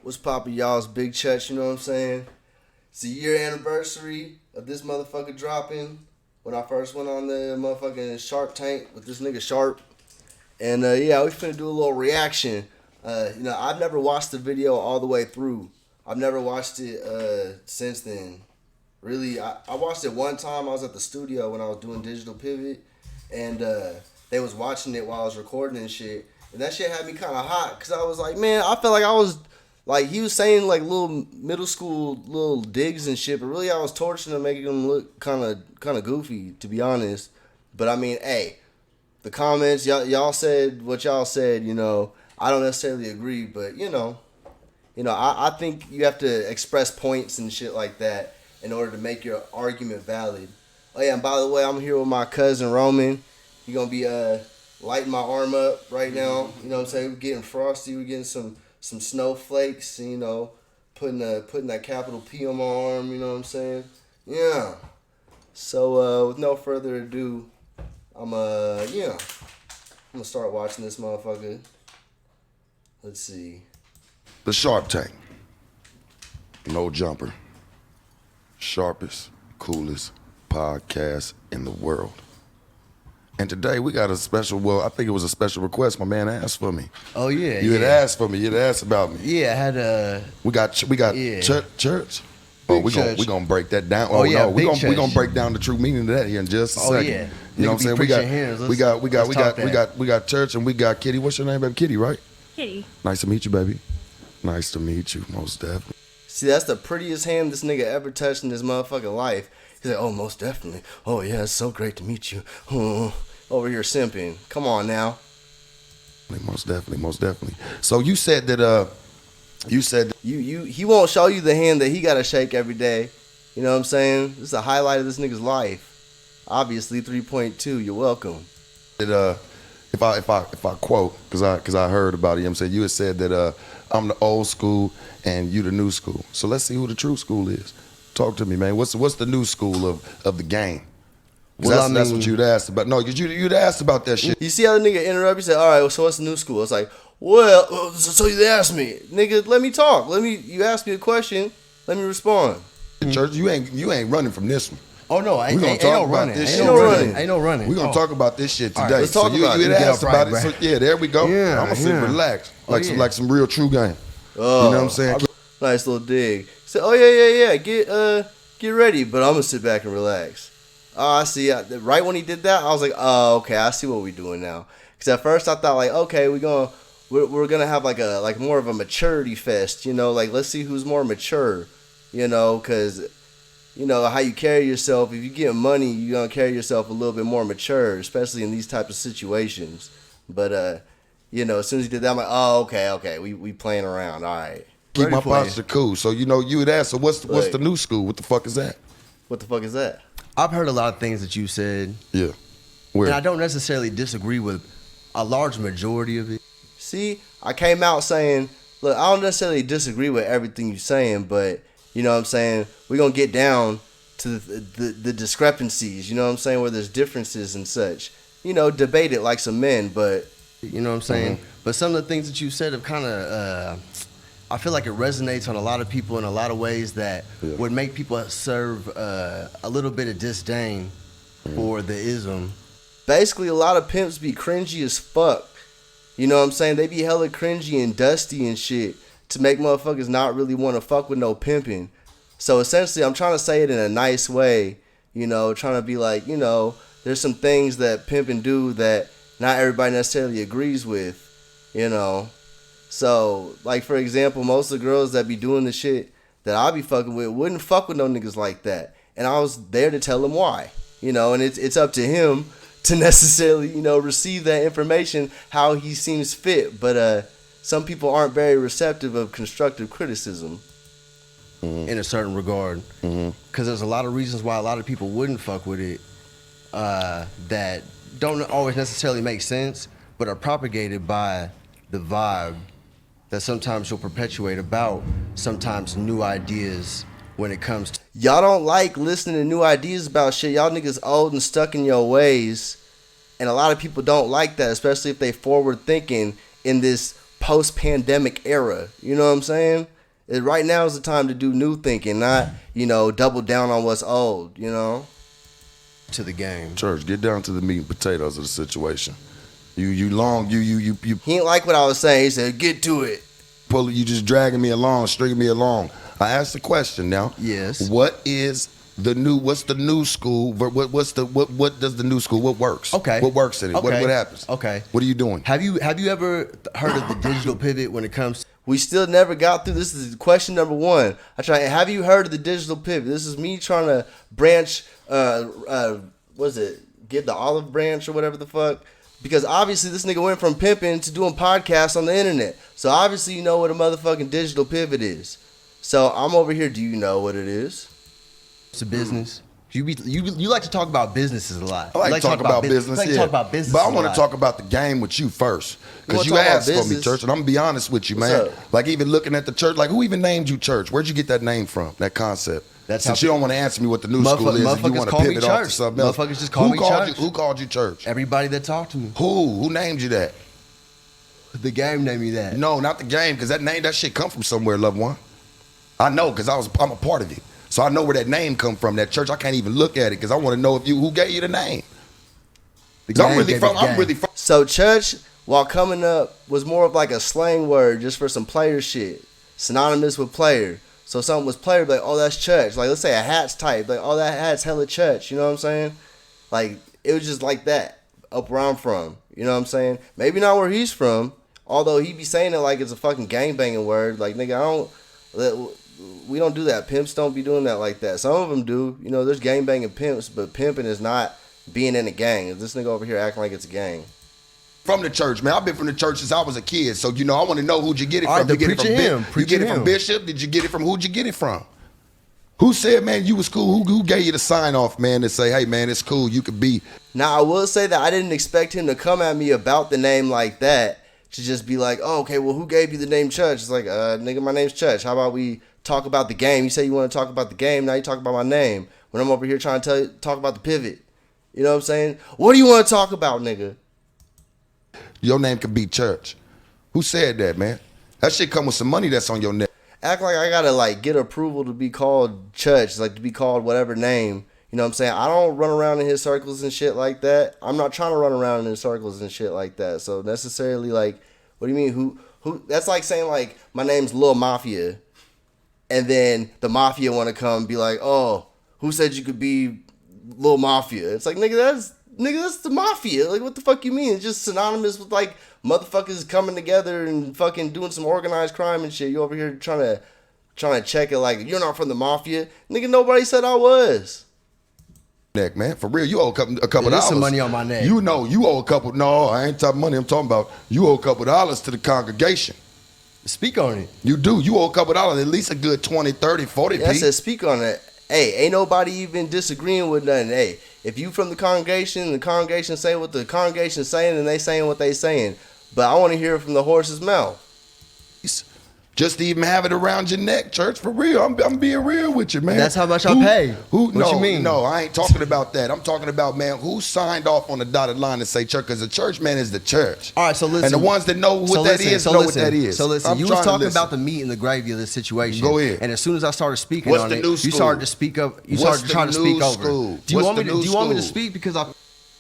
What's poppin', y'all's Big Chuuch, you know what I'm saying? It's the year anniversary of this motherfucker dropping when I first went on the motherfucking Shark Tank with this nigga Sharp. And yeah, we finna do a little reaction. I've never watched the video all the way through. I've never watched it since then. Really, I watched it one time. I was at the studio when I was doing Digital Pivot, and they was watching it while I was recording and shit. And that shit had me kind of hot because I was like, man, I felt like I was like, he was saying like little middle school little digs and shit, but really I was torching him, making him look kind of goofy, to be honest. But I mean, hey, the comments, y'all said what y'all said. I don't necessarily agree, but I think you have to express points and shit like that in order to make your argument valid. Oh yeah, and by the way, I'm here with my cousin Roman. He gonna be lighting my arm up right now. You know what I'm saying? We're getting frosty. We're getting some snowflakes. Putting that capital P on my arm. You know what I'm saying? Yeah. So with no further ado, I'm gonna start watching this motherfucker. Let's see. The Shark Tank. No jumper. Sharpest, coolest podcast in the world. And today we got a special, I think it was a special request. My man asked for me. Oh yeah. You had asked for me. You had asked about me. Yeah, I had We got church. Oh, we gonna break that down. Oh yeah, no, we gonna break down the true meaning of that here in just a second. Yeah. You know what I'm saying? We got church and we got Kitty. What's your name, baby? Kitty, right? Kitty. Nice to meet you, baby. Nice to meet you, most definitely. See, that's the prettiest hand this nigga ever touched in his motherfucking life. He's like, oh, most definitely. Oh, yeah, it's so great to meet you. Over here simping. Come on now. Most definitely. So you said that, he won't show you the hand that he got to shake every day. You know what I'm saying? This is a highlight of this nigga's life. Obviously, 3.2. You're welcome. That, if I quote, because I heard about it, you know what I'm saying? You had said that I'm the old school and you the new school. So let's see who the true school is. Talk to me, man. What's the new school of the game? Well, that's what you'd asked about. No, you'd asked about that shit. You see how the nigga interrupt? He said, all right, so what's the new school? It's like, well, so you asked me. Nigga, let me talk. You asked me a question. Let me respond. Church, you ain't running from this one. Oh no, ain't no running. Ain't no running. We're gonna talk about this shit today. Right, let's talk about it. You had asked about it. So yeah, there we go. Yeah, I'm gonna sit relaxed. Like some real true game. Oh, you know what I'm saying? Nice little dig. He said, oh yeah. Get ready, but I'm gonna sit back and relax. Oh, I see. Right when he did that, I was like, oh, okay, I see what we're doing now. Because at first I thought like, okay, we're gonna have like more of a maturity fest, like let's see who's more mature, because how you carry yourself. If you get money, you're gonna carry yourself a little bit more mature, especially in these types of situations. But as soon as he did that, I'm like, oh, okay, we playing around, all right. Keep my posture cool. So you had asked. So what's the new school? What the fuck is that? What the fuck is that? I've heard a lot of things that you said. Yeah. Where? And I don't necessarily disagree with a large majority of it. See, I came out saying, look, I don't necessarily disagree with everything you're saying, but you know what I'm saying, we're going to get down to the discrepancies, you know what I'm saying, where there's differences and such. Debate it like some men, but... You know what I'm saying? Mm-hmm. But some of the things that you said have kind of... I feel like it resonates on a lot of people in a lot of ways that would make people serve a little bit of disdain for the ism. Basically, a lot of pimps be cringy as fuck. You know what I'm saying? They be hella cringy and dusty and shit to make motherfuckers not really want to fuck with no pimping. So essentially, I'm trying to say it in a nice way, trying to be like, there's some things that pimping do that not everybody necessarily agrees with, So, like, for example, most of the girls that be doing the shit that I be fucking with wouldn't fuck with no niggas like that. And I was there to tell him why, and it's up to him to necessarily, receive that information how he seems fit. But some people aren't very receptive of constructive criticism. In a certain regard. Because there's a lot of reasons why a lot of people wouldn't fuck with it that don't always necessarily make sense, but are propagated by the vibe that sometimes you'll perpetuate about sometimes new ideas when it comes to... Y'all don't like listening to new ideas about shit. Y'all niggas old and stuck in your ways. And a lot of people don't like that, especially if they forward thinking in this post-pandemic era. You know what I'm saying? Right now is the time to do new thinking, not, double down on what's old, To the game. Church, get down to the meat and potatoes of the situation. You He ain't like what I was saying. He said, get to it. you just dragging me along, stringing me along. I asked the question now. Yes. What's the new school? What does the new school? What works? Okay. What works in it? Okay. What happens? Okay. What are you doing? Have you ever heard of the digital pivot when it comes? We still never got through. This is question number 1. Have you heard of the digital pivot? This is me trying to branch, get the olive branch or whatever the fuck. Because obviously this nigga went from pimping to doing podcasts on the internet. So obviously you know what a motherfucking digital pivot is. So I'm over here. Do you know what it is? It's a business. You like to talk about businesses a lot. I like to talk about business. You like to talk about business. But I want to talk about the game with you first. Because you asked for me, Church, and I'm going to be honest with you, man. Like, even looking at the church, like, who even named you Church? Where'd you get that name from, that concept? Since you don't want to answer me what the new school is, and you want to pivot off to something else. Motherfuckers just call me Church. Who called you Church? Everybody that talked to me. Who named you that? The game named me that. No, not the game, because that shit come from somewhere, loved one. I know, because I'm a part of it. So I know where that name come from. That church, I can't even look at it because I want to know who gave you the name. I'm really from. So church, while coming up, was more of like a slang word just for some player shit, synonymous with player. So something was player, like, oh, that's church. Like, let's say a hat's type, like, oh, that hat's hella church. You know what I'm saying? Like, it was just like that up where I'm from. You know what I'm saying? Maybe not where he's from, although he be saying it like it's a fucking gangbanging word. Like, nigga, we don't do that. Pimps don't be doing that like that. Some of them do. There's gangbanging pimps, but pimping is not being in a gang. This nigga over here acting like it's a gang. From the church, man. I've been from the church since I was a kid. So, I want to know who'd you get it from. You get it from Bishop? Did you get it from, who'd you get it from? Who said, man, you was cool? Who gave you the sign off, man, to say, hey, man, it's cool. You could be. Now, I will say that I didn't expect him to come at me about the name like that. To just be like, oh, okay, well, who gave you the name Church? It's like, nigga, my name's Church. How about we talk about the game? You say you want to talk about the game. Now you talk about my name. When I'm over here trying to talk about the pivot. You know what I'm saying? What do you want to talk about, nigga? Your name could be Church. Who said that, man? That shit come with some money that's on your neck. Act like I gotta like get approval to be called Church, like to be called whatever name. You know what I'm saying? I don't run around in his circles and shit like that. I'm not trying to run around in his circles and shit like that. So necessarily, like, what do you mean? Who? That's like saying like my name's Lil Mafia, and then the Mafia want to come and be like, oh, who said you could be Lil Mafia? It's like, nigga, that's the Mafia. Like, what the fuck you mean? It's just synonymous with like motherfuckers coming together and fucking doing some organized crime and shit. You over here trying to check it like you're not from the Mafia, nigga. Nobody said I was. Neck, man, for real, you owe a couple dollars. Some money on my neck. You owe a couple. No, I ain't talking money. I'm talking about you owe a couple dollars to the congregation. Speak on it. You do. You owe a couple dollars, at least a good 20, 30, 40 I said speak on it. Hey, ain't nobody even disagreeing with nothing. Hey, if you from the congregation say what the congregation's saying, and they saying what they saying. But I want to hear it from the horse's mouth. Just to even have it around your neck, Church, for real. I'm being real with you, man. That's how much I pay. What you mean? No, I ain't talking about that. I'm talking about, man, who signed off on the dotted line to say church? Because the church, man, is the church. All right, so listen. And the ones that know what that is know what that is. So listen, you was talking about the meat and the gravy of the situation. Go ahead. And as soon as I started speaking on it, you started to speak up. You started trying to speak over. Do you want me to speak? Because I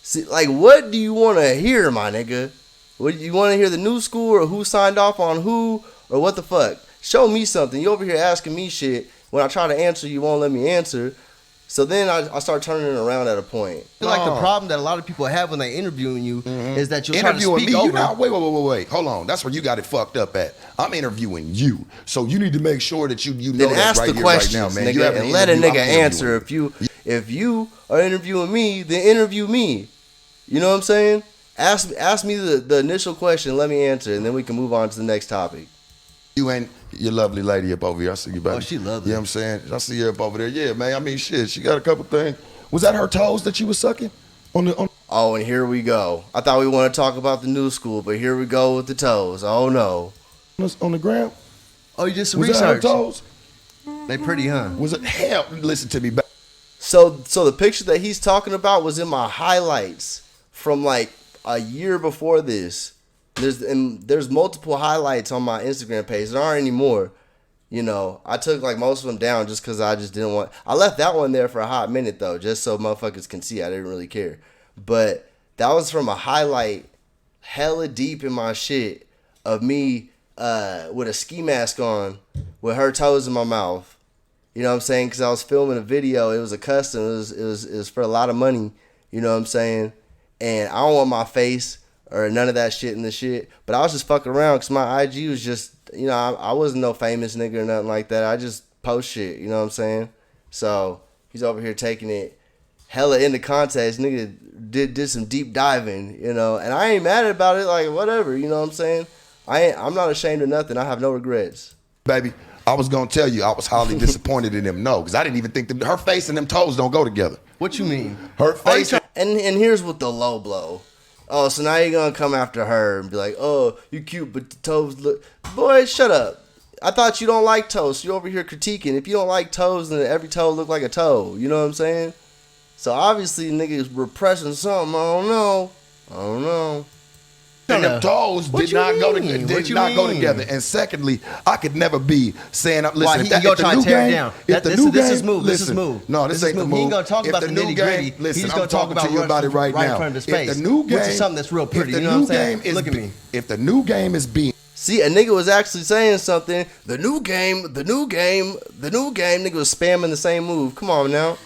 see, like, what do you want to hear, my nigga? What you want to hear, the new school or who signed off on who or what the fuck? Show me something. You over here asking me shit. When I try to answer, you won't let me answer. So then I start turning it around at a point. I feel like the problem that a lot of people have when they interviewing you is that you're trying to speak me, over. Wait. Hold on. That's where you got it fucked up at. I'm interviewing you. So you need to make sure that you know then that ask right the questions, right now, man. nigga, and let a nigga answer. If you are interviewing me, then interview me. You know what I'm saying? Ask me the initial question, let me answer, and then we can move on to the next topic. You and your lovely lady up over here. I see you, baby. Oh, she lovely. You know what I'm saying? I see her up over there. Yeah, man. I mean, shit. She got a couple things. Was that her toes that you was sucking? Oh, and here we go. I thought we want to talk about the new school, but here we go with the toes. Oh, no. On the ground? Oh, you did some was research. That her toes? They pretty, huh? Was it? Hell, listen to me. So the picture that he's talking about was in my highlights from like a year before this. There's multiple highlights on my Instagram page. There aren't anymore. You know, I took like most of them down just because I just didn't want. I left that one there for a hot minute though, just so motherfuckers can see. I didn't really care, but that was from a highlight, hella deep in my shit of me with a ski mask on, with her toes in my mouth. You know what I'm saying? Because I was filming a video. It was a custom. It was for a lot of money. You know what I'm saying? And I don't want my face or none of that shit in the shit. But I was just fucking around because my IG was just, you know, I wasn't no famous nigga or nothing like that. I just post shit, you know what I'm saying? So he's over here taking it hella into context. Nigga did some deep diving, you know, and I ain't mad about it. Like, whatever, you know what I'm saying? I'm not ashamed of nothing. I have no regrets. Baby, I was gonna tell you I was highly disappointed in them. No, because I didn't even think that her face and them toes don't go together. What you mean? Her face. And here's what the low blow. Oh, so now you're gonna come after her and be like, oh, you cute, but the toes look. Boy, shut up. I thought you don't like toes. So you're over here critiquing. If you don't like toes, then every toe look like a toe. You know what I'm saying? So obviously niggas repressing something. I don't know. And them toes did not go together. And secondly, I could never be saying, listen, Why, he gonna try to tear it down. This is smooth. No, this ain't the move. He ain't gonna talk about the nitty gritty. Listen, He's I'm gonna talk talking to you about it right now. In front of his face, if the new game, which is something that's real pretty. You know what I'm saying? Look at me. If the new game is being. See, a nigga was actually saying something. The new game. Nigga was spamming the same move. Come on now.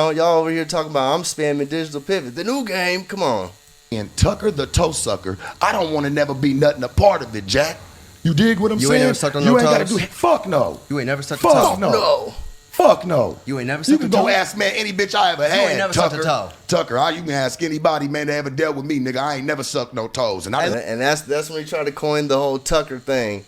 Y'all over here talking about I'm spamming digital pivot. The new game. Come on. And Tucker the toe sucker, I don't want to never be nothing a part of it, Jack. You dig what I'm saying? You ain't never sucked on no You ain't toes? gotta do it. Fuck no. You ain't never sucked a toe? Fuck no. Fuck no. You ain't never You sucked can a toe? go ask, man, any bitch I ever had. ain't never sucked Tucker. a toe? Tucker, you can ask anybody, man, that ever dealt with me, nigga. I ain't never sucked no toes. And that's when he tried to coin the whole Tucker thing.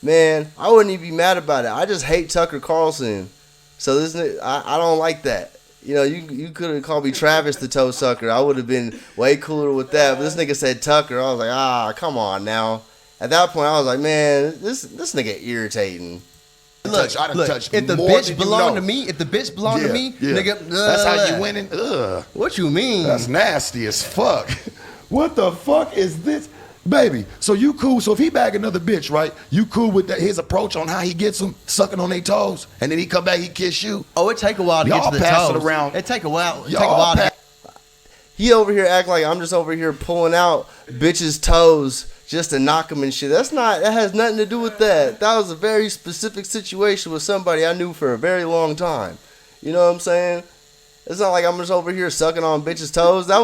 Man, I wouldn't even be mad about it. I just hate Tucker Carlson. So I don't like that. You know, you could have called me Travis the toe sucker. I would have been way cooler with that. But this nigga said Tucker. I was like, come on now. At that point, I was like, man, this nigga irritating. Look, if the bitch belonged to me, nigga, that's how you winning. What you mean? That's nasty as fuck. What the fuck is this? Baby, so you cool. So if he bag another bitch, right? You cool with his approach on how he gets them sucking on their toes, and then he come back, he kiss you. Oh, it take a while to get to the pass toes. it around. It take a while. He over here act like I'm just over here pulling out bitches' toes just to knock them and shit. That has nothing to do with that. That was a very specific situation with somebody I knew for a very long time. You know what I'm saying? It's not like I'm just over here sucking on bitches' toes. That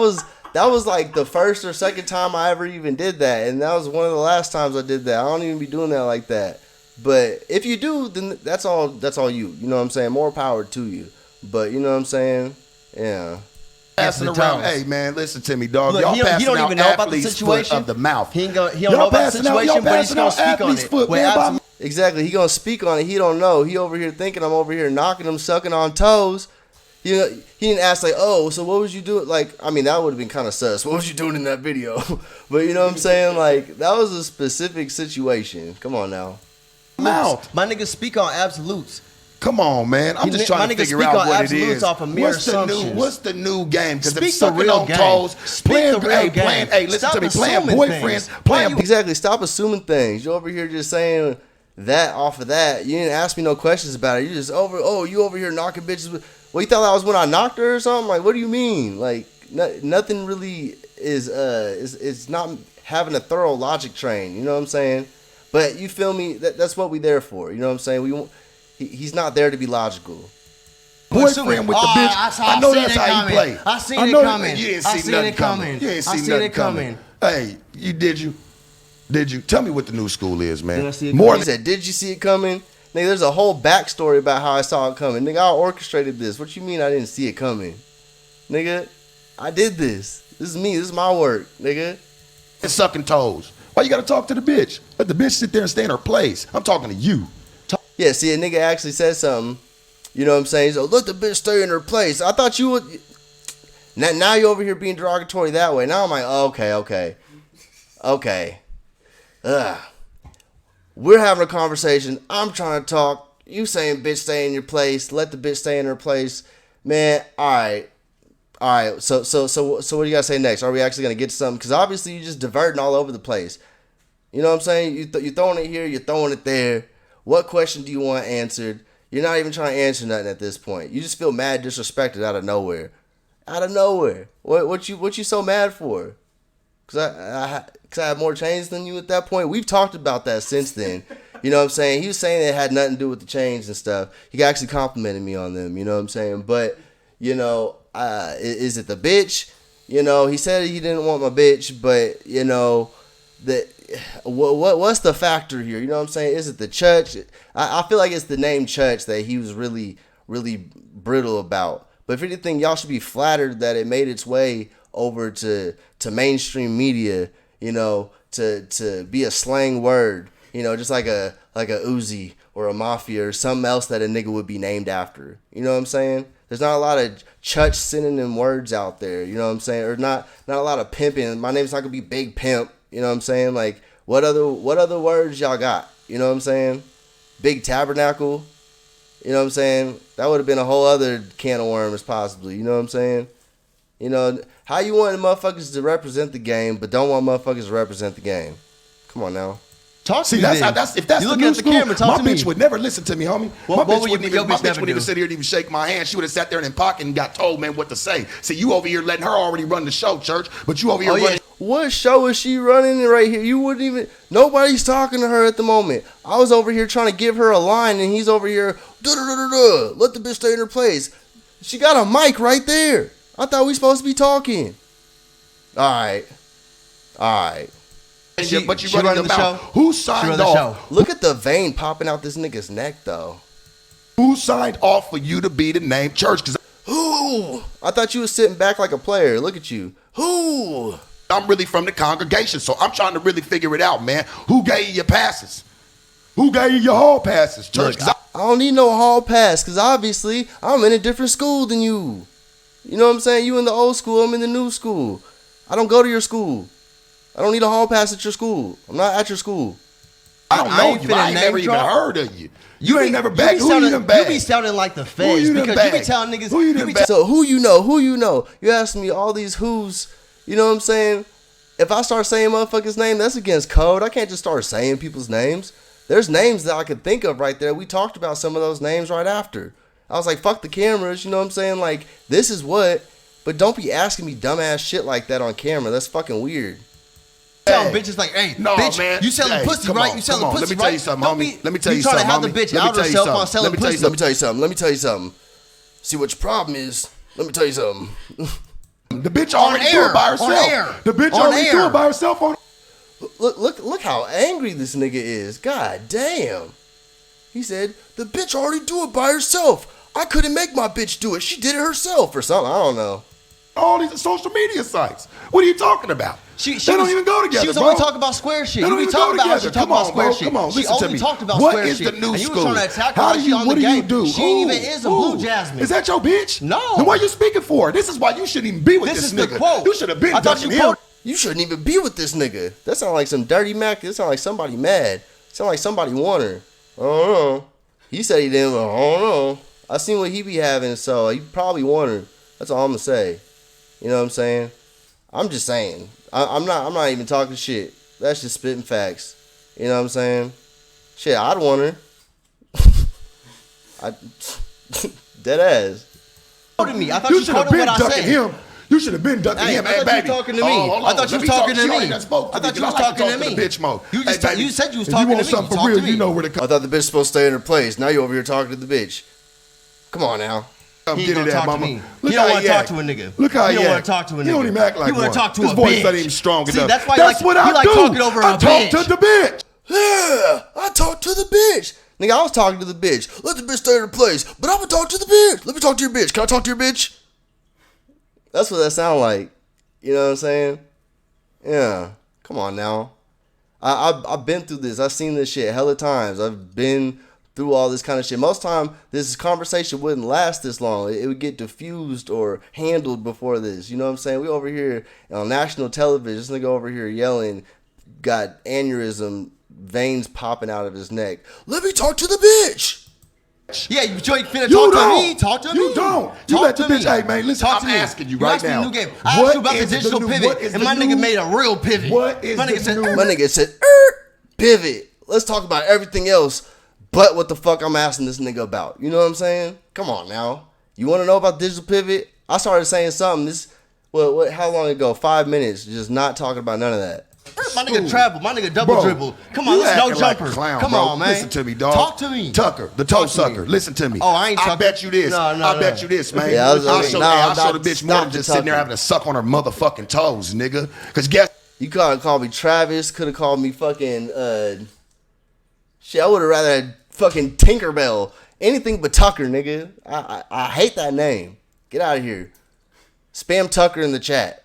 was like the first or second time I ever even did that. And that was one of the last times I did that. I don't even be doing that like that. But if you do, then that's all you. You know what I'm saying? More power to you. But you know what I'm saying? Yeah. Passing around. Hey man, listen to me, dog. Look, y'all he passing don't out even know about the athlete's situation foot of the mouth. He don't know about the situation, but he's gonna speak on it. Foot, man, exactly. He gonna speak on it. He don't know. He over here thinking I'm over here knocking him, sucking on toes. You know, he didn't ask like, oh, so what was you doing? Like, I mean, that would have been kind of sus. What was you doing in that video? But you know what I'm saying? Like, that was a specific situation. Come on now. Mouth. My niggas speak on absolutes. Come on, man. I'm just trying to figure out what it is. Off of mere assumptions. What's the new game? Because Speak if sucking the real on game. toes, Speak the real game. Hey, listen Stop to me. Playing assuming boyfriends, things. Exactly. Stop assuming things. You're over here just saying that off of that. You didn't ask me no questions about it. You just you over here knocking bitches with. Well, you thought that was when I knocked her or something? Like, what do you mean? Like, nothing really is not having a thorough logic train. You know what I'm saying? But you feel me? That's what we there for. You know what I'm saying? He's not there to be logical. Boyfriend with the bitch. I know that's how he play. I seen it coming. You didn't see nothing coming. You didn't see nothing coming. Hey, did you? Tell me what the new school is, man. More than said, did you see it coming? Nigga, there's a whole backstory about how I saw it coming. Nigga, I orchestrated this. What you mean I didn't see it coming? Nigga, I did this. This is me. This is my work, nigga. And sucking toes. Why you gotta talk to the bitch? Let the bitch sit there and stay in her place. I'm talking to you. Yeah, see, a nigga actually said something. You know what I'm saying? He's like, let the bitch stay in her place. I thought you would. Now you're over here being derogatory that way. Now I'm like, okay. Ugh. We're having a conversation. I'm trying to talk. You saying bitch stay in your place. Let the bitch stay in her place. Man, all right. So what do you gotta say next? Are we actually gonna get to something? Because obviously you're just diverting all over the place. You know what I'm saying? You throwing it here. You're throwing it there. What question do you want answered? You're not even trying to answer nothing at this point. You just feel mad, disrespected out of nowhere. Out of nowhere. What you so mad for? Cause I had more chains than you at that point. We've talked about that since then. You know what I'm saying? He was saying it had nothing to do with the chains and stuff. He actually complimented me on them. You know what I'm saying? But you know, is it the bitch? You know, he said he didn't want my bitch, but you know, what's the factor here? You know what I'm saying? Is it the Chuuch? I feel like it's the name Chuuch that he was really, really brittle about. But if anything, y'all should be flattered that it made its way over to mainstream media, you know, to be a slang word, you know, just like a Uzi or a Mafia or something else that a nigga would be named after. You know what I'm saying? There's not a lot of Chuuch synonym words out there, you know what I'm saying? Or not a lot of pimping. My name's not gonna be Big Pimp, you know what I'm saying? Like what other words y'all got? You know what I'm saying? Big Tabernacle, you know what I'm saying? That would have been a whole other can of worms possibly, you know what I'm saying? You know, how you want motherfuckers to represent the game, but don't want motherfuckers to represent the game? Come on now. Talk to See, me. that's if that's you the looking new at the school, camera, talk my to me. bitch would never listen to me, homie. What my would bitch wouldn't your even, bitch never do? sit here and even shake my hand. She would have sat there in pocket and got told, man, what to say. See, you over here letting her already run the show, Church, but you over here running. What show is she running right here? You wouldn't even. Nobody's talking to her at the moment. I was over here trying to give her a line, and he's over here. Let the bitch stay in her place. She got a mic right there. I thought we supposed to be talking. All right. But you running the mouth. Who signed off? Look at the vein popping out this nigga's neck, though. Who signed off for you to be the name Church? Cause Who? I thought you was sitting back like a player. Look at you. Who? I'm really from the congregation, so I'm trying to really figure it out, man. Who gave you your passes? Who gave you your hall passes, Church? Look, I don't need no hall pass, because obviously I'm in a different school than you. You know what I'm saying? You in the old school, I'm in the new school. I don't go to your school. I don't need a hall pass at your school. I'm not at your school. I don't know you. I ain't never even heard of you. You ain't never bagged. Who you done bagged? You be sounding like the feds because you be telling niggas. Who you done bagged? So who you know? Who you know? You asking me all these who's. You know what I'm saying? If I start saying motherfuckers' name, that's against code. I can't just start saying people's names. There's names that I could think of right there. We talked about some of those names right after. I was like, fuck the cameras. You know what I'm saying? Like, this is what. But don't be asking me dumbass shit like that on camera. That's fucking weird. Telling bitches like, hey, no, bitch, man. you selling pussy, right? You selling pussy, right? Let me tell you something, homie. Let me tell you You something, trying to have the bitch out herself on selling pussy. Let me tell you something. See what your problem is. Let me tell you something. The bitch already do it by herself. The bitch already do it by herself on. Look how angry this nigga is. God damn. He said, the bitch already do it by herself. I couldn't make my bitch do it. She did it herself or something. I don't know. All these social media sites. What are you talking about? They don't even go together. She was bro. only talking about square shit. They You don't be even talking go about how she together. talking about square shit. Come on, She listen to only me. talked about What square is shit. the new And you was school? trying to attack her How like do she you? on What the do you game. do? She ain't even is a blue jasmine. Is that your bitch? No. Then why you speaking for her? This is why you shouldn't even be with This this is the nigga. quote. You should have been I thought ducking you him. quote- You shouldn't even be with this nigga. That sound like some dirty Mac. That sound like somebody mad. Sound like somebody want her. I don't know. He said he didn't. I don't know. I seen what he be having, so he probably want her. That's all I'm gonna say. You know what I'm saying? I'm just saying. I'm not even talking shit. That's just spitting facts. You know what I'm saying? Shit, I'd want her. Dead ass. To me. I thought You you should have quoted been what I ducking said. him. You should have been ducking Hey, him, I man, thought you baby. was talking to me. Hold on. I thought you Let was me talking to She me. already done spoke to I thought me, you was 'cause I like talking to talk me. the bitch mode. You just Hey, baby, you said you was if talking you to want me. something Talk for real, to me. you know where to I come. thought the bitch was supposed to stay in her place. Now you over here talking to the bitch. Come on now. Come He get ain't it gonna at talk to mama. me. Look He don't how want he to talk act. to a nigga. Look how he he don't want act. to talk to a nigga. He don't even act like He want one. to talk to His a voice bitch. not even strong See, enough. that's why That's what I you like do. talking over I a talk bitch. to the bitch. Yeah, I talked to the bitch. Nigga, I was talking to the bitch. Let the bitch stay in her place. But I'm gonna talk to the bitch. Let me talk to your bitch. Can I talk to your bitch? That's what that sound like. You know what I'm saying? Yeah. Come on now. I've been through this. I've seen this shit hella times. I've been through all this kind of shit. Most time, this conversation wouldn't last this long. It would get diffused or handled before this. You know what I'm saying? We over here on national television. This nigga over here yelling, got aneurysm, veins popping out of his neck. Let me talk to the bitch. Yeah, you finna You talk to don't. me. Talk to me. You don't. You Talk let the to me. bitch. Hey man, listen. Talk I'm to me. asking you right asked me now. a new game. I asked you about the digital pivot, and my nigga made a real pivot. What is my nigga the said, new? My nigga said, pivot. Let's talk about everything else but what the fuck I'm asking this nigga about. You know what I'm saying? Come on now. You want to know about digital pivot? I started saying something how long ago? 5 minutes, just not talking about none of that. My nigga travel. My nigga double dribble. Come on, let's no jumper. Clown, Come bro. on, man. Listen to me, dog. Talk to me. Tucker, the toe sucker. Listen to me. Oh, I ain't Tucker. I bet you this. I bet you this, man. Yeah, I'll show the bitch more than just sitting there having to suck on her motherfucking toes, nigga. Because guess. You could have called me Travis. Could have called me fucking, shit, I would have rather had fucking Tinkerbell. Anything but Tucker, nigga. I hate that name. Get out of here. Spam Tucker in the chat.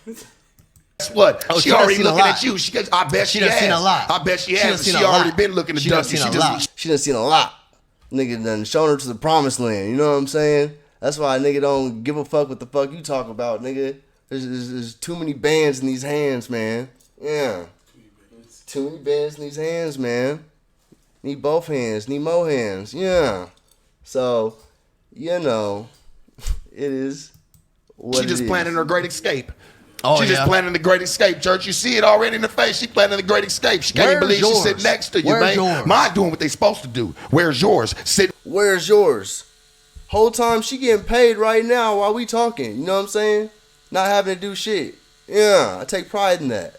Guess what? Oh, she already looking at you. I bet she has. Seen a lot. I bet she has. She already been looking at Dusty. She done seen a lot. Nigga done shown her to the promised land. You know what I'm saying? That's why a nigga don't give a fuck what the fuck you talk about, nigga. There's too many bands in these hands, man. Yeah. Too many bands in these hands, man. Need both hands. Need more hands. Yeah. So, you know, it is what She just planning her great escape. Oh, She just planning the great escape, Church. You see it already in the face. She planning the great escape. She can't even believe she's sitting next to you, Where's man. yours? Mine doing what they supposed to do. Where's yours? Where's yours? Whole time she getting paid right now while we talking. You know what I'm saying? Not having to do shit. Yeah, I take pride in that.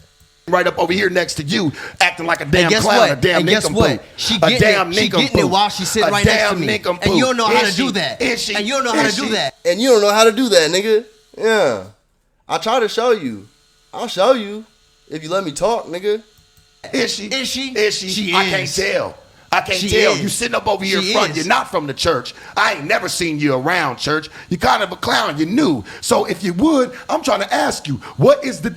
Right up over here next to you, acting like a damn clown, what? a damn nincompoop. She getting it while she's sitting right next to me. And you don't know how to do that. And you don't know how to do that. And you don't know how to do that, nigga. Yeah. I try to show you. I'll show you if you let me talk, nigga. Is she? Is she? Is she? She I is. can't tell. I can't She tell. is. You sitting up over here She front. is. You're not from the church. I ain't never seen you around church. You kind of a clown. You're new. So if you would, I'm trying to ask you, what is the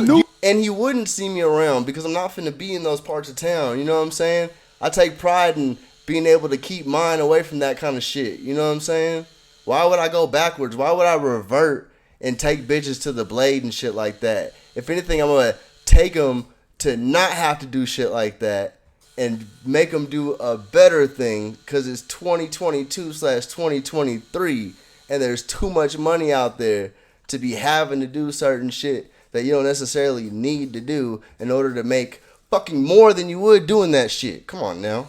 new? And he wouldn't see me around because I'm not finna be in those parts of town. You know what I'm saying? I take pride in being able to keep mine away from that kind of shit. You know what I'm saying? Why would I go backwards? Why would I revert and take bitches to the blade and shit like that? If anything, I'm gonna take them to not have to do shit like that and make them do a better thing because it's 2022/2023 and there's too much money out there to be having to do certain shit that you don't necessarily need to do in order to make fucking more than you would doing that shit. Come on now.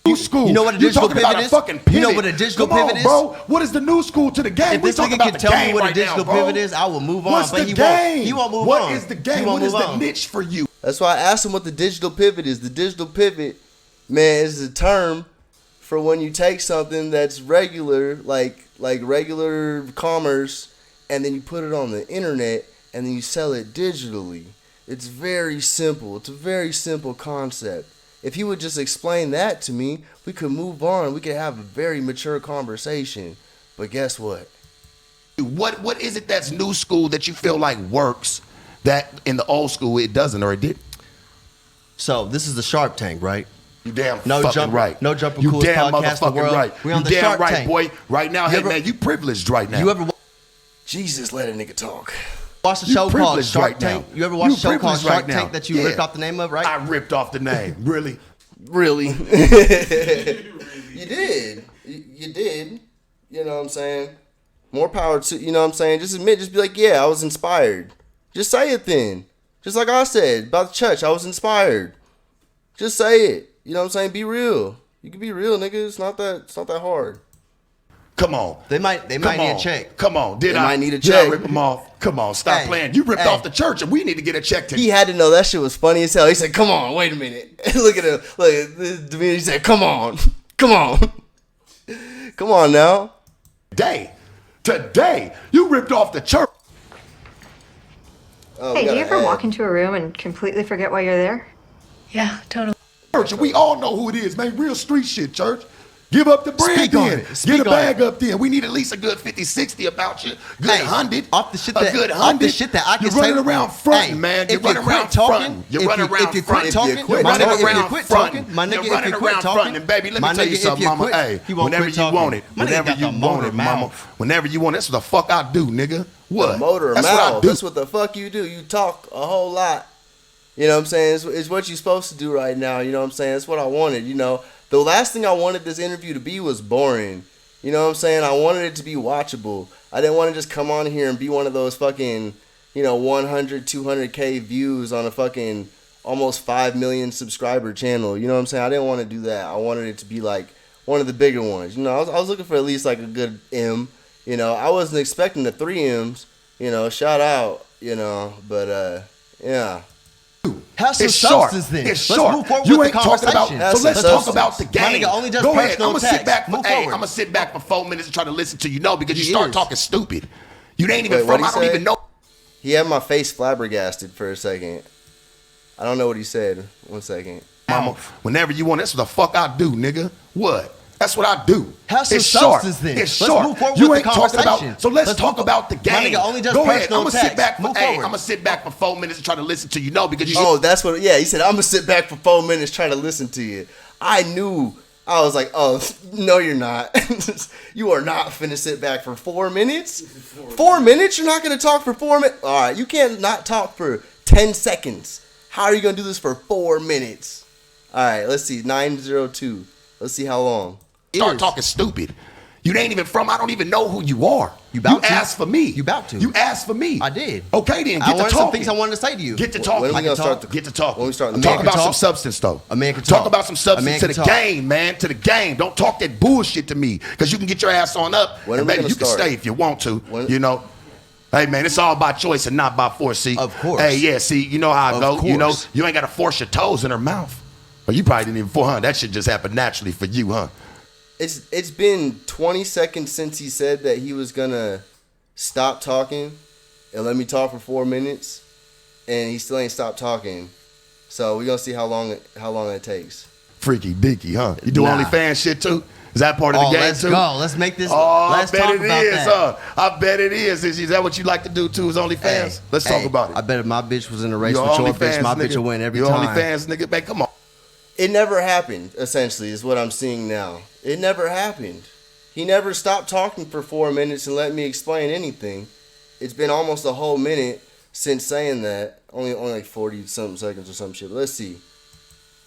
New school. You know what a digital talking about pivot a is? fucking pivot. You know what a digital Come pivot on, is? bro. What is the new school to the game? If We this talking nigga about can the tell me game what a right now, digital bro. pivot is, I will move on. What's But the he game? He won't move on. What is the He game? won't What is move the on. niche for you? That's why I asked him what the digital pivot is. The digital pivot, man, is a term for when you take something that's regular, like regular commerce, and then you put it on the internet and then you sell it digitally. It's very simple. It's a very simple concept. If he would just explain that to me, we could move on. We could have a very mature conversation. But guess what? What is it that's new school that you feel like works that in the old school it doesn't or it didn't? So this is the Shark Tank, right? You damn No fucking jumper, right. no jumper. You Coolest damn podcast in the motherfucking world. right. We on You the damn Shark right, Tank. boy. Right now, hey ever- man, you privileged right now. You ever Jesus, let a nigga talk. watch a You show called privileged Shark right Tank? now. You ever watch You a show called privileged Shark right now. Tank that you Yeah. ripped off the name of, right? I ripped off the name. Really? Really? You did. You did. You know what I'm saying? More power to, you know what I'm saying? Just admit, just be like, yeah, I was inspired. Just say it then. Just like I said about the church, I was inspired. Just say it. You know what I'm saying? Be real. You can be real, nigga. It's not that hard. Come on. They might need a check. Come on. Did They I might need a Did I check. rip them off? Come on. Stop Hey, playing. You ripped hey. off the church and we need to get a check today. He had to know that shit was funny as hell. He said, come on, wait a minute. Look at him. Look at this demeanor. He said, come on. Come on. Come on now. Today, you ripped off the church. Oh, Hey, we do you gotta ever add. walk into a room and completely forget why you're there? Yeah, totally. Church, and we all know who it is, man. Real street shit, church. Give up the bread Speak on then. it. Get Speak a on bag it. up then. We need at least a good 50, 60 about you. Good Hey, 100. off the shit a that- good off the 100. shit that I can You're say- running around fronting, Hey, man. if You're you running quit around talking- fronting. You're if running you- around if you quit fronting. talking- You're my running nigga, if you around quit fronting. talking- my nigga, You're if you running quit around talking- fronting. And baby, let my me tell nigga, you if something, you mama. quit, Hey, he won't whenever quit you talking. want it. My nigga Whenever got you the motor want it, mama. mouth. Whenever you want it. That's what the fuck I do, nigga. What? Motor That's what I mouth. do. That's what the fuck you do. You talk a whole lot. You know what I'm saying? It's what you're supposed to do right now. You know what I'm saying? That's what I wanted. You know, the last thing I wanted this interview to be was boring. You know what I'm saying? I wanted it to be watchable. I didn't want to just come on here and be one of those fucking, 100, 200K views on a fucking almost 5 million subscriber channel. You know what I'm saying? I didn't want to do that. I wanted it to be like one of the bigger ones. You know, I was looking for at least like a good M. You know, I wasn't expecting the 3 M's. You know, shout out. You know, but yeah. Have some It's short. substance then. It's Let's short. move forward You with ain't the talking about. conversation. So let's talk about the My game. nigga, only just Go ahead. personal I'm gonna sit attacks. back. Move Hey, forward. I'm gonna sit back for 4 minutes and try to listen to you. No, because you He start is. talking stupid. You ain't even Wait, from. what'd I he don't say? even know. He had my face flabbergasted for a second. I don't know what he said. 1 second. Mama, whenever you want, that's what the fuck I do, nigga. What? That's what I do. Have some it's short. substance then. It's Let's short. move forward You with ain't the talking conversation. about. So let's Let's talk move- about the My game. nigga, only just Go ahead. personal I'm gonna sit attacks. back. Move Hey, I'm forward. gonna sit back for 4 minutes and try to listen to you. No, because you. Oh, that's what. Yeah, he said I'm gonna sit back for 4 minutes trying to listen to you. I knew. I was like, oh no, you're not. You are not finna sit back for 4 minutes. 4 minutes? You're not gonna talk for 4 minutes. All right, you can't not talk for 10 seconds. How are you gonna do this for 4 minutes? All right, let's see. 902. Let's see how long. Start talking stupid. You ain't even from. I don't even know who you are. You bout to. asked for me. You bout to. You asked for me. I did. Okay, then I get to wanted some talking. things I wanted to say to you. Get to When talking. are we gonna start the- Get to talking. when we start the- Talk A man about can some talk. substance though. A man can talk talk. about some A substance man to can the talk. game, man. To the game. Don't talk that bullshit to me, because you can get your ass on up. When are and we baby, gonna you can start? stay if you want to. When- You know. Hey man, it's all by choice and not by force. See. Of course. Hey, yeah. See, you know how I Of go. You know, course. you ain't got to force your toes in her mouth. But you probably didn't even 400. That shit just happened naturally for you, huh? It's been 20 seconds since he said that he was gonna stop talking and let me talk for 4 minutes, and he still ain't stopped talking. So we're gonna see how long it takes. Freaky deaky, huh? You do Nah. OnlyFans shit too? Is that part of the Oh, game let's too? go. Let's make this. Oh, let's I bet talk it about is, that. huh? I bet it is. Is that what you like to do too? Is OnlyFans? Hey, Let's talk hey, about it. I bet if my bitch was in a race You with your OnlyFans, bitch, my nigga? bitch will win every You time. OnlyFans, nigga, man, come on. It never happened. Essentially, is what I'm seeing now. It never happened. He never stopped talking for 4 minutes and let me explain anything. It's been almost a whole minute since saying that. Only like 40 something seconds or some shit. But let's see.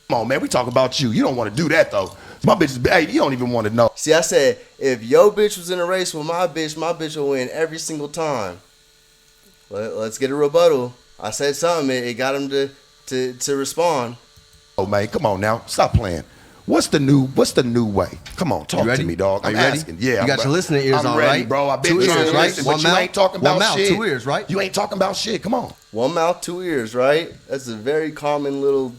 Come on, man. We talk about you. You don't want to do that though. My bitch is. Hey, you don't even want to know. See, I said if your bitch was in a race with my bitch will win every single time. Let's get a rebuttal. I said something. It got him to respond. Oh man, come on now. Stop playing. What's the new way? Come on, talk You ready? to me, dog. Are I'm you ready? asking. Yeah, You I'm got your ready. listening ears I'm on, ready, right? bro. I've been 2 trying ears, to right? listen, One but you mouth, ain't talking one about mouth, shit. 2 ears, right? You ain't talking about shit. Come on. One mouth, 2 ears, right? That's a very common little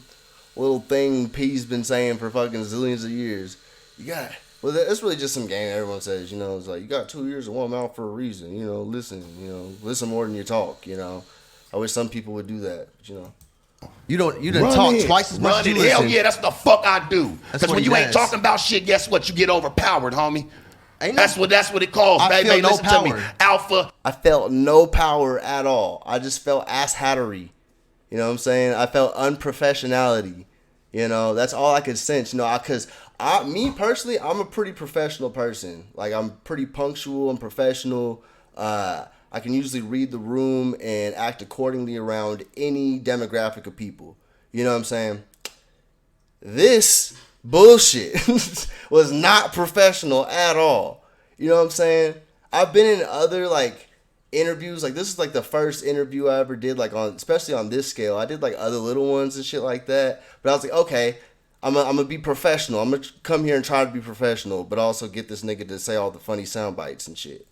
thing P's been saying for fucking zillions of years. You got. Well, that's really just some game everyone says, you know. It's like, you got 2 ears and 1 mouth for a reason, you know. Listen more than you talk, you know. I wish some people would do that, but, you know. You done Run talk it. twice as much Run as you it. Hell listen. yeah, that's the fuck I do. That's Because what when he you ain't does. talking about shit, guess what? You get overpowered, homie. Ain't no- That's what it calls, I baby. feel no Listen to me. power. Alpha. I felt no power at all. I just felt ass hattery. You know what I'm saying? I felt unprofessionality. You know, that's all I could sense. You know, because me personally, I'm a pretty professional person. Like, I'm pretty punctual and professional. I can usually read the room and act accordingly around any demographic of people. You know what I'm saying? This bullshit was not professional at all. You know what I'm saying? I've been in other like interviews. Like, this is like the first interview I ever did, like especially on this scale. I did like other little ones and shit like that. But I was like, okay, I'm gonna be professional. I'm gonna come here and try to be professional, but also get this nigga to say all the funny sound bites and shit.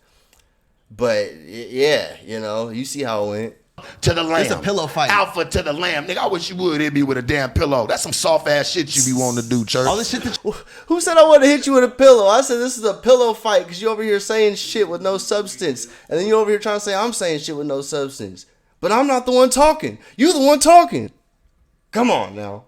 But yeah, you know, you see how it went. To the lamb. It's a pillow fight. Alpha to the lamb. Nigga, I wish you would hit me with a damn pillow. That's some soft ass shit you be wanting to do, church. All this shit that Who said I want to hit you with a pillow? I said this is a pillow fight because you over here saying shit with no substance. And then you over here trying to say I'm saying shit with no substance. But I'm not the one talking. You the one talking. Come on now.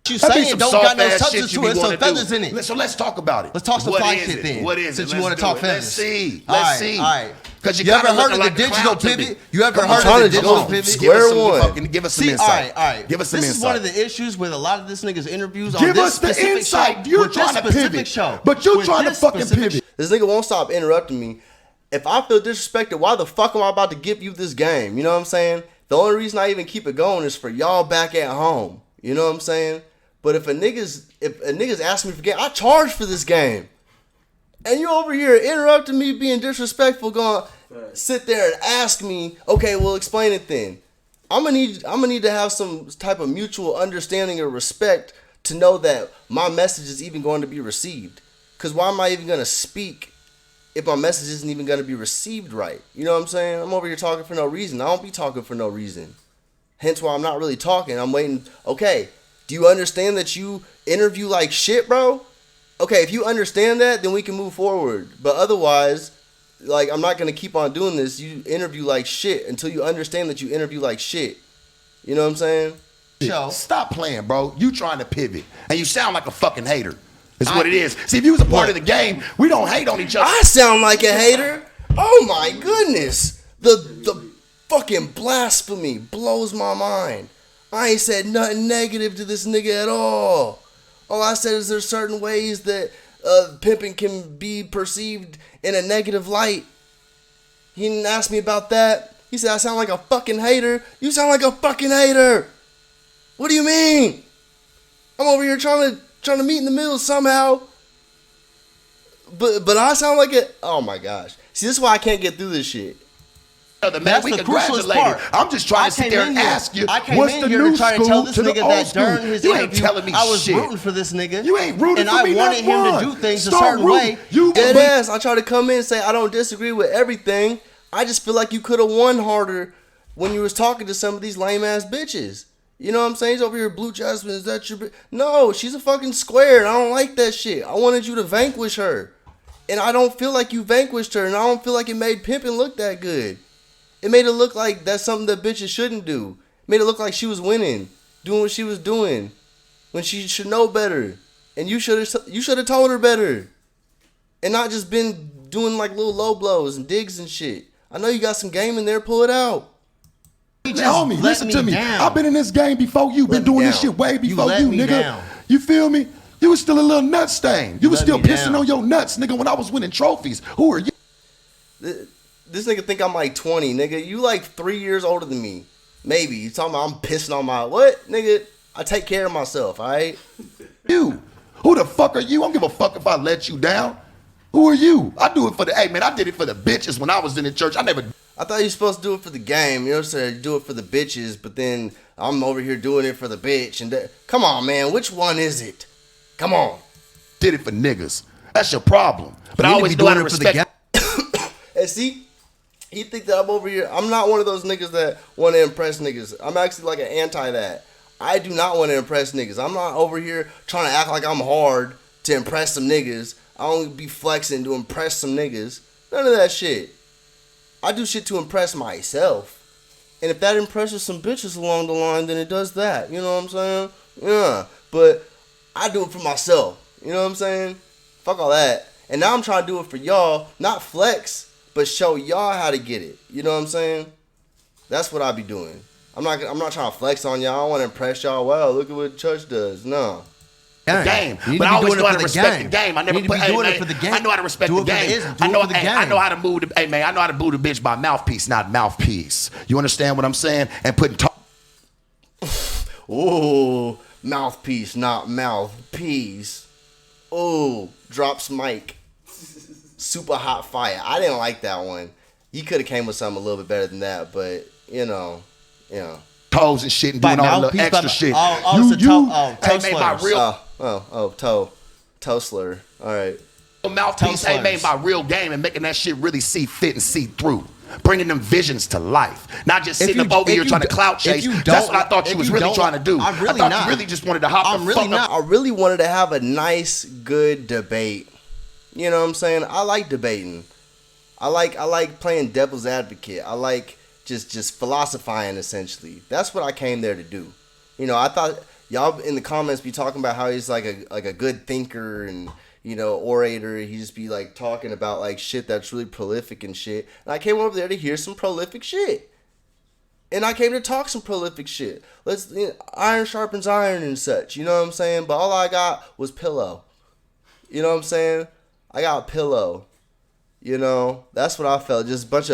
you That be saying some don't got no soft-ass substance shit you to be it, some wanna do. feathers in it. So let's talk about it. Let's talk some What fly is shit it? then, What is since it? you Let's wanna do talk it. feathers. Let's see. All Let's right, see. all right. Because You ever heard of the digital pivot? You ever heard of the digital pivot? Give us some Square one. fucking, give us some See, insight. all right. Give us some this insight. is one of the issues with a lot of this nigga's interviews on Give this us the specific insight. show. You're with this trying to specific pivot. show. But you're With trying to this fucking specific pivot. This nigga won't stop interrupting me. If I feel disrespected, why the fuck am I about to give you this game? You know what I'm saying? The only reason I even keep it going is for y'all back at home. You know what I'm saying? But if a nigga's asking me for game, I charge for this game. And you over here interrupting me, being disrespectful, going sit there and ask me, okay, well explain it then. I'm gonna need to have some type of mutual understanding or respect to know that my message is even going to be received. Cause why am I even gonna speak if my message isn't even gonna be received right? You know what I'm saying? I'm over here talking for no reason. I don't be talking for no reason. Hence why I'm not really talking. I'm waiting. Okay, do you understand that you interview like shit, bro? Okay, if you understand that, then we can move forward. But otherwise, like, I'm not gonna keep on doing this. You interview like shit until you understand that you interview like shit. You know what I'm saying? Show. Stop playing, bro. You trying to pivot, and you sound like a fucking hater. That's what it is. See, if you was a part of the game, we don't hate on each other. I sound like a hater. Oh my goodness, the fucking blasphemy blows my mind. I ain't said nothing negative to this nigga at all. All I said is there's certain ways that pimping can be perceived in a negative light. He didn't ask me about that. He said I sound like a fucking hater. You sound like a fucking hater. What do you mean? I'm over here trying to meet in the middle somehow. But I sound like it. Oh my gosh. See, this is why I can't get through this shit. That's the crucialest part. I'm just trying to sit there and ask you, what's the new school to tell this nigga that during his interview, I was rooting for this nigga. You ain't rooting for me. And I wanted him to do things a certain way. Dead ass. I try to come in and say I don't disagree with everything. I just feel like you could have won harder when you was talking to some of these lame ass bitches. You know what I'm saying? He's over here, Blue Jasmine, is that your bitch? No, she's a fucking square, and I don't like that shit. I wanted you to vanquish her. And I don't feel like you vanquished her, and I don't feel like it made pimping look that good. It made it look like that's something that bitches shouldn't do. It made it look like she was winning, doing what she was doing, when she should know better. And you should have told her better. And not just been doing like little low blows and digs and shit. I know you got some game in there, pull it out. Homie, listen to me. I've been in this game before you. Been doing this shit way before you, nigga. You feel me? You was still a little nut stain. You was still pissing on your nuts, nigga, when I was winning trophies. Who are you? This nigga think I'm like 20, nigga. You like 3 years older than me. Maybe. You talking about I'm pissing on my... What? Nigga, I take care of myself, all right? You. Who the fuck are you? I don't give a fuck if I let you down. Who are you? I do it for the... Hey, man, I did it for the bitches when I was in the church. I thought you were supposed to do it for the game. You know what I'm saying? Do it for the bitches, but then I'm over here doing it for the bitch. And come on, man. Which one is it? Come on. Did it for niggas. That's your problem. But I always know how to respect... And see, you think that I'm over here. I'm not one of those niggas that want to impress niggas. I'm actually like an anti that. I do not want to impress niggas. I'm not over here trying to act like I'm hard to impress some niggas. I only be flexing to impress some niggas. None of that shit. I do shit to impress myself. And if that impresses some bitches along the line, then it does that. You know what I'm saying? Yeah. But I do it for myself. You know what I'm saying? Fuck all that. And now I'm trying to do it for y'all. Not flex, but show y'all how to get it. You know what I'm saying? That's what I be doing. I'm not trying to flex on y'all. I don't want to impress y'all. Wow, look at what Chuuch does. No. The game. But I always know how to respect the game. I never put it for the game. I know how to respect the game. I know how to move the hey man, I know how to move the bitch by mouthpiece, not mouthpiece. You understand what I'm saying? And putting ooh, mouthpiece, not mouthpiece. Ooh, drops mic. Super hot fire. I didn't like that one. You could have came with something a little bit better than that, but you know. Toes and shit and doing all the little extra shit. Toe made my real toe slur. All right. Mouthpiece ain't made my real game and making that shit really see fit and see through. Bringing them visions to life. Not just sitting up over here trying to clout chase. That's what I thought you was really trying to do. I thought you really just wanted to hop the fuck up. I really wanted to have a nice, good debate. You know what I'm saying? I like debating. I like playing devil's advocate. I like just philosophizing, essentially. That's what I came there to do. You know, I thought y'all in the comments be talking about how he's like a good thinker and, you know, orator. He just be like talking about like shit that's really prolific and shit. And I came over there to hear some prolific shit. And I came to talk some prolific shit. Iron sharpens iron and such. You know what I'm saying? But all I got was pillow. You know what I'm saying? I got a pillow. You know, that's what I felt. Just a bunch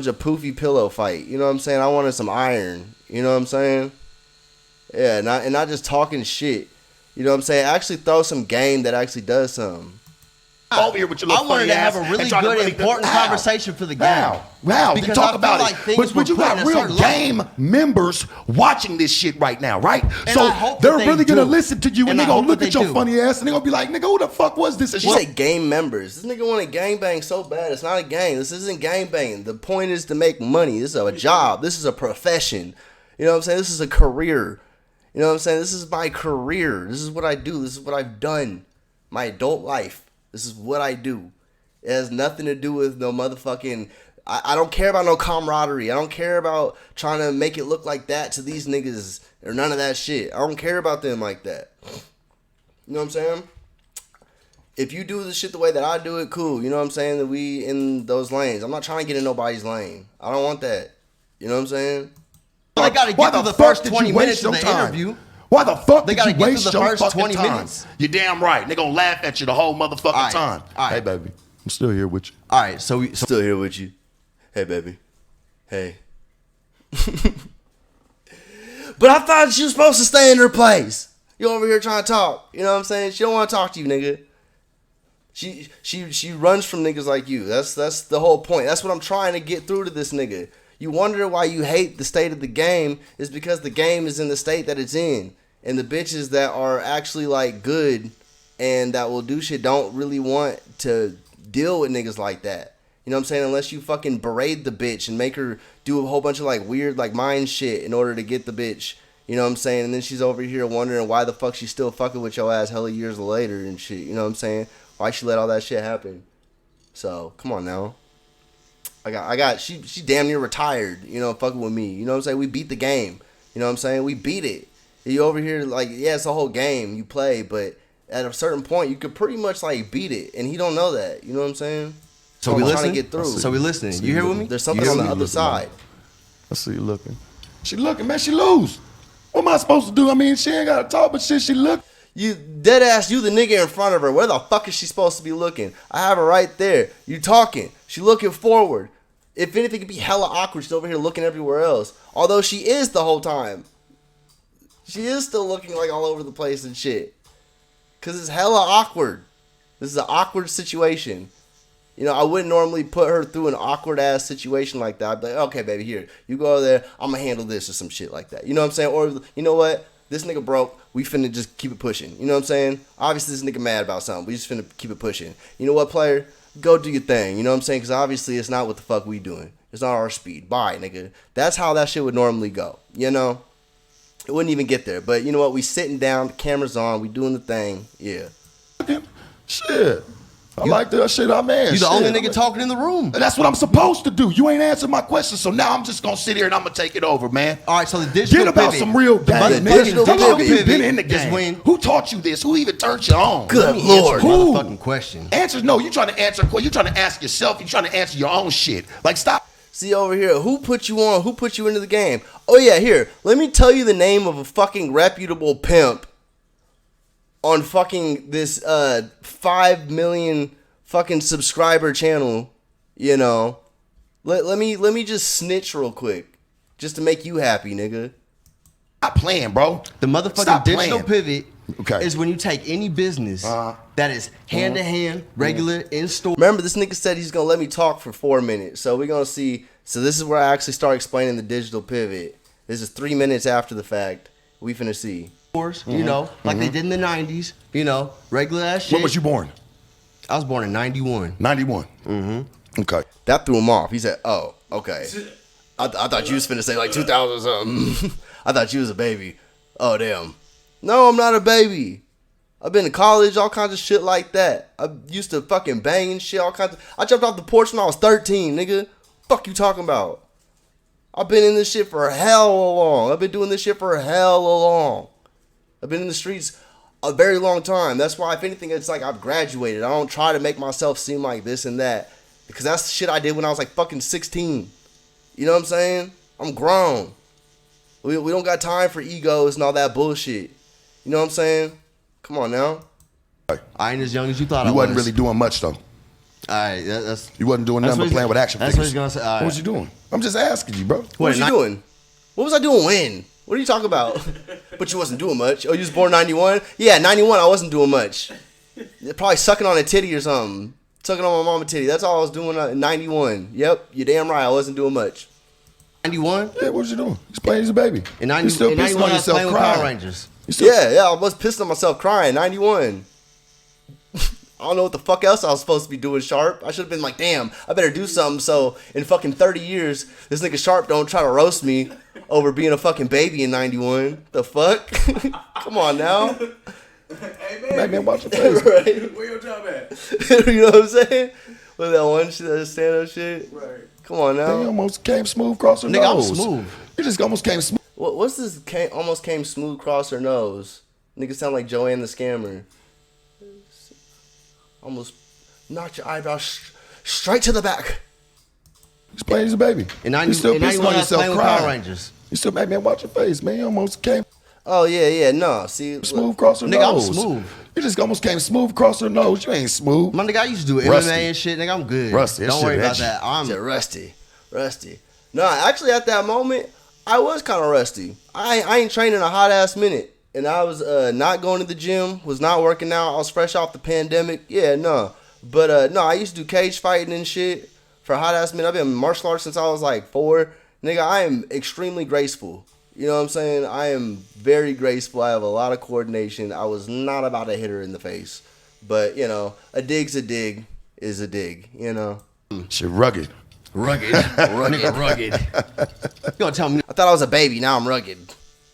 of poofy pillow fight. You know what I'm saying? I wanted some iron. You know what I'm saying? Yeah, not just talking shit. You know what I'm saying? Actually throw some game that actually does something. over here with your little I wanted funny to have ass a really and trying to good, important How? conversation for the game. Wow, Because talk I feel about like it. things But you were got put in a real certain level. game members watching this shit right now, right? And So I hope they're that they really gonna do. listen to you and And they I gonna hope look that at they your do. funny ass and they gonna be like, nigga, who the fuck was this? And You shit. say gang members. This nigga want to gangbang so bad. It's not a gang. This isn't gangbanging. The point is to make money. This is a job. This is a profession. You know what I'm saying? This is a career. You know what I'm saying? This is my career. This is what I do. This is what I've done. My adult life. This is what I do. It has nothing to do with no motherfucking... I don't care about no camaraderie. I don't care about trying to make it look like that to these niggas or none of that shit. I don't care about them like that. You know what I'm saying? If you do the shit the way that I do it, cool. You know what I'm saying? That we in those lanes. I'm not trying to get in nobody's lane. I don't want that. You know what I'm saying? They got to get through the first 20 minutes of the interview. Why the fuck They did gotta you get through waste the your first fucking 20 time? minutes. You're damn right. They gonna laugh at you the whole motherfucking All right, time. all right. Hey, baby, I'm still here with you. All right, so we, Still here with you. Hey, baby. Hey. But I thought she was supposed to stay in her place. You over here trying to talk. You know what I'm saying? She don't want to talk to you, nigga. She runs from niggas like you. That's the whole point. That's what I'm trying to get through to this nigga. You wonder why you hate the state of the game is because the game is in the state that it's in. And the bitches that are actually like good and that will do shit don't really want to deal with niggas like that. You know what I'm saying? Unless you fucking berate the bitch and make her do a whole bunch of like weird like mind shit in order to get the bitch. You know what I'm saying? And then she's over here wondering why the fuck she's still fucking with your ass hella years later and shit. You know what I'm saying? Why she let all that shit happen? So, come on now. She damn near retired, you know, fucking with me. You know what I'm saying? We beat the game. You know what I'm saying? We beat it. You over here like, yeah, it's a whole game you play, but at a certain point you could pretty much like beat it, and he don't know that. You know what I'm saying? so we I'm trying listening. to get through. So we listening. You here with me? There's something on the other side. I see you looking. She looking, man. She lose. What am I supposed to do? I mean, she ain't got to talk, but shit, she look. You dead ass, you the nigga in front of her. Where the fuck is she supposed to be looking? I have her right there. You talking. She looking forward. If anything, it could be hella awkward. She's over here looking everywhere else. Although she is the whole time. She is still looking like all over the place and shit. Because it's hella awkward. This is an awkward situation. You know, I wouldn't normally put her through an awkward ass situation like that. I'd be like, okay, baby, here. You go over there. I'm going to handle this or some shit like that. You know what I'm saying? Or, you know what? This nigga broke. We finna just keep it pushing. You know what I'm saying? Obviously, this nigga mad about something. We just finna keep it pushing. You know what, player? Go do your thing. You know what I'm saying? Because obviously, it's not what the fuck we doing. It's not our speed. Bye, nigga. That's how that shit would normally go. You know? It wouldn't even get there. But you know what? We sitting down. The camera's on. We doing the thing. Yeah. Shit. I like that shit. I'm in. You the Shit. only nigga talking in the room. That's what I'm supposed to do. You ain't answered my question, so now I'm just gonna sit here and I'm gonna take it over, man. All right, so the digital Get about pivot. some real game, The man. digital How long have you pivot been in the is game? when- Who taught you this? Who even turned you on? Good Let me Lord. answer a Who? motherfucking question. Answers no. You trying to answer? You trying to ask yourself? You trying to answer your own shit? Like stop. See over here, who put you on? Who put you into the game? Oh yeah, here. Let me tell you the name of a fucking reputable pimp on fucking this 5 million fucking subscriber channel. You know, let me just snitch real quick, just to make you happy, nigga. Stop playing, bro. The motherfucking Stop digital playing. pivot Okay. is when you take any business that is hand to hand, regular, in store. Remember, this nigga said he's gonna let me talk for 4 minutes, so we're gonna see. So this is where I actually start explaining the digital pivot. This is 3 minutes after the fact. We finna see. You know, like they did in the 90s, you know, regular ass shit. When was you born? I was born in 91. 91. Mm-hmm. Okay. That threw him off. He said, "Oh, okay." I thought you was finna say like 2000 something. I thought you was a baby. Oh damn. No, I'm not a baby. I've been to college, all kinds of shit like that. I used to fucking bang and shit, all kinds of. I jumped off the porch when I was 13, nigga. Fuck you talking about? I've been in this shit for hell long. I've been doing this shit for hell long. I've been in the streets a very long time. That's why, if anything, it's like I've graduated. I don't try to make myself seem like this and that, because that's the shit I did when I was like fucking 16. You know what I'm saying? I'm grown. We don't got time for egos and all that bullshit. You know what I'm saying? Come on now. I ain't as young as you thought You I was. wasn't really doing much though. All right, that's. You wasn't doing That's nothing what but he's- playing with action that's figures. what he's gonna say. All What right. was you doing? I'm just asking you, bro. What was you doing? What was I doing when? What are you talking about? But you wasn't doing much. Oh, you was born 91? Yeah, 91, I wasn't doing much. Probably sucking on a titty or something. Sucking on my mama titty. That's all I was doing in 91. Yep, you're damn right. I wasn't doing much. 91? Yeah, what you doing? He's playing as a baby. In You still pissing 91, on I was yourself playing with Power crying. Rangers. Yeah, I was pissed on myself crying. 91. I don't know what the fuck else I was supposed to be doing, Sharp. I should have been like, damn, I better do something so in fucking 30 years, this nigga Sharp don't try to roast me over being a fucking baby in 91. The fuck? Come on now. Hey, man, watch your face. Right? Where your job at? You know what I'm saying? With that one shit, that stand-up shit? Right. Come on You now. almost came smooth across her Nigga, I'm nose. smooth. You just almost came smooth. What's this almost came smooth across her nose? Nigga sound like Joanne the Scammer. Almost knocked your eyebrows straight to the back. He's playing as a baby. In You still 91, pissing I on was yourself playing with Power crying. Rangers. You still, man, watch your face, man. You almost came Oh, yeah, no. See, smooth across her Nigga, I'm nose. smooth. You just almost came smooth across her nose. You ain't smooth. My nigga, I used to do Rusty. MMA and shit. Nigga, I'm good. Rusty, that Don't shit worry about edgy. that. I'm Shit, rusty. No, actually, at that moment, I was kind of rusty. I ain't trained in a hot ass minute, and I was not going to the gym, was not working out. I was fresh off the pandemic. Yeah, no, but no, I used to do cage fighting and shit for a hot ass minute. I've been in martial arts since I was like 4. Nigga, I am extremely graceful. You know what I'm saying? I am very graceful. I have a lot of coordination. I was not about to hit her in the face, but you know, a dig's a dig is a dig. You know. Shit, rugged. rugged. rugged. You gonna tell me I thought I was a baby. Now I'm rugged.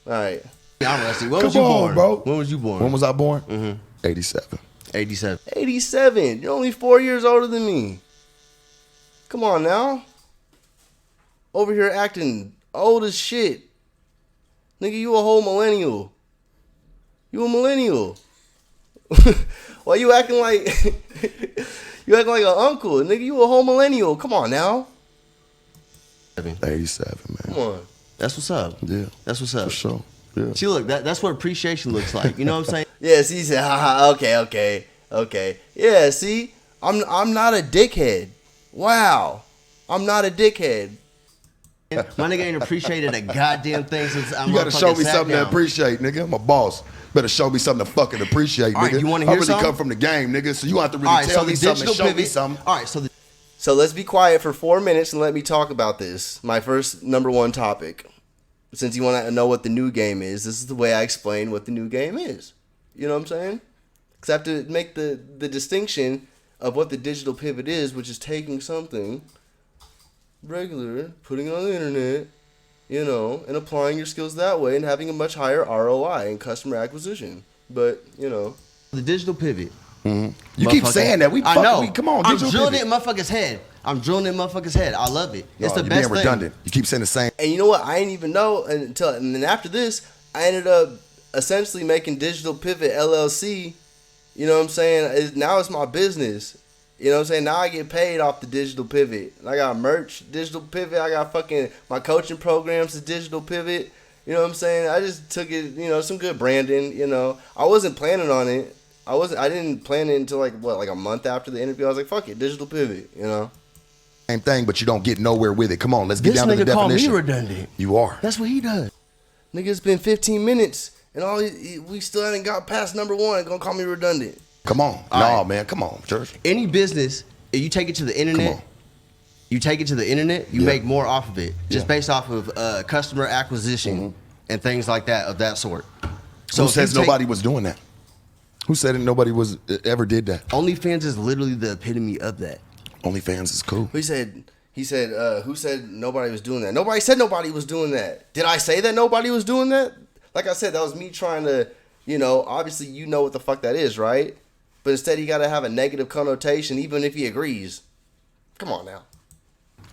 All right. I'm rusty. When Come was you on, born? bro. When was you born? When was I born? 87. 87. 87. You're only 4 years older than me. Come on now. Over here acting old as shit. Nigga, you a whole millennial. You a millennial. Why you acting like you acting like an uncle? Nigga, you a whole millennial. Come on now. 87, man. Come on. That's what's up. Yeah, That's what's up. for sure. Yeah. See, look, that's what appreciation looks like. You know what I'm saying? Yeah, see, he said, haha, okay. Yeah, see, I'm not a dickhead. Wow. I'm not a dickhead. My nigga ain't appreciated a goddamn thing since I'm You gotta show me something to appreciate, nigga. I'm a boss. Better show me something to fucking appreciate, All right, nigga. you wanna I hear really something? come from the game, nigga. So you have to really All right, tell so me the something, digital show me pivot. something. All right, so the So let's be quiet for 4 minutes and let me talk about this. My first number one topic. Since you want to know what the new game is, this is the way I explain what the new game is. You know what I'm saying? Because I have to make the distinction of what the digital pivot is, which is taking something regular, putting it on the internet, you know, and applying your skills that way and having a much higher ROI in customer acquisition. But, you know. the digital pivot. You keep saying that. I know. Come on, I'm digital drilling it pivot. in motherfucker's head. I love it. It's Oh, the you're best being thing. redundant. You keep saying the same. And you know what? I didn't even know until, and then after this, I ended up essentially making Digital Pivot LLC. You know what I'm saying? Now it's my business. You know what I'm saying? Now I get paid off the Digital Pivot. I got merch, Digital Pivot. I got fucking my coaching programs, the Digital Pivot. You know what I'm saying? I just took it, you know, some good branding. You know, I wasn't planning on it. I didn't plan it until like a month after the interview. I was like, fuck it, Digital Pivot. You know. Same thing, but you don't get nowhere with it. Come on, let's get This down to the nigga called me definition. redundant. You are. That's what he does. Nigga, it's been 15 minutes and we still haven't got past number one. Gonna call me redundant. Come on. All No, right. man. Come on, church. Any business, if you take it to the Come internet, on. you Yeah. make more off of it, just Yeah. based off of customer acquisition and things like that of that sort. So who if you says take- nobody was doing that? Who said it? Nobody was ever did that. OnlyFans is literally the epitome of that. OnlyFans is cool. He said, who said nobody was doing that? Nobody said nobody was doing that. Did I say that nobody was doing that? Like I said, that was me trying to, you know, obviously you know what the fuck that is, right? But instead he got to have a negative connotation even if he agrees. Come on now.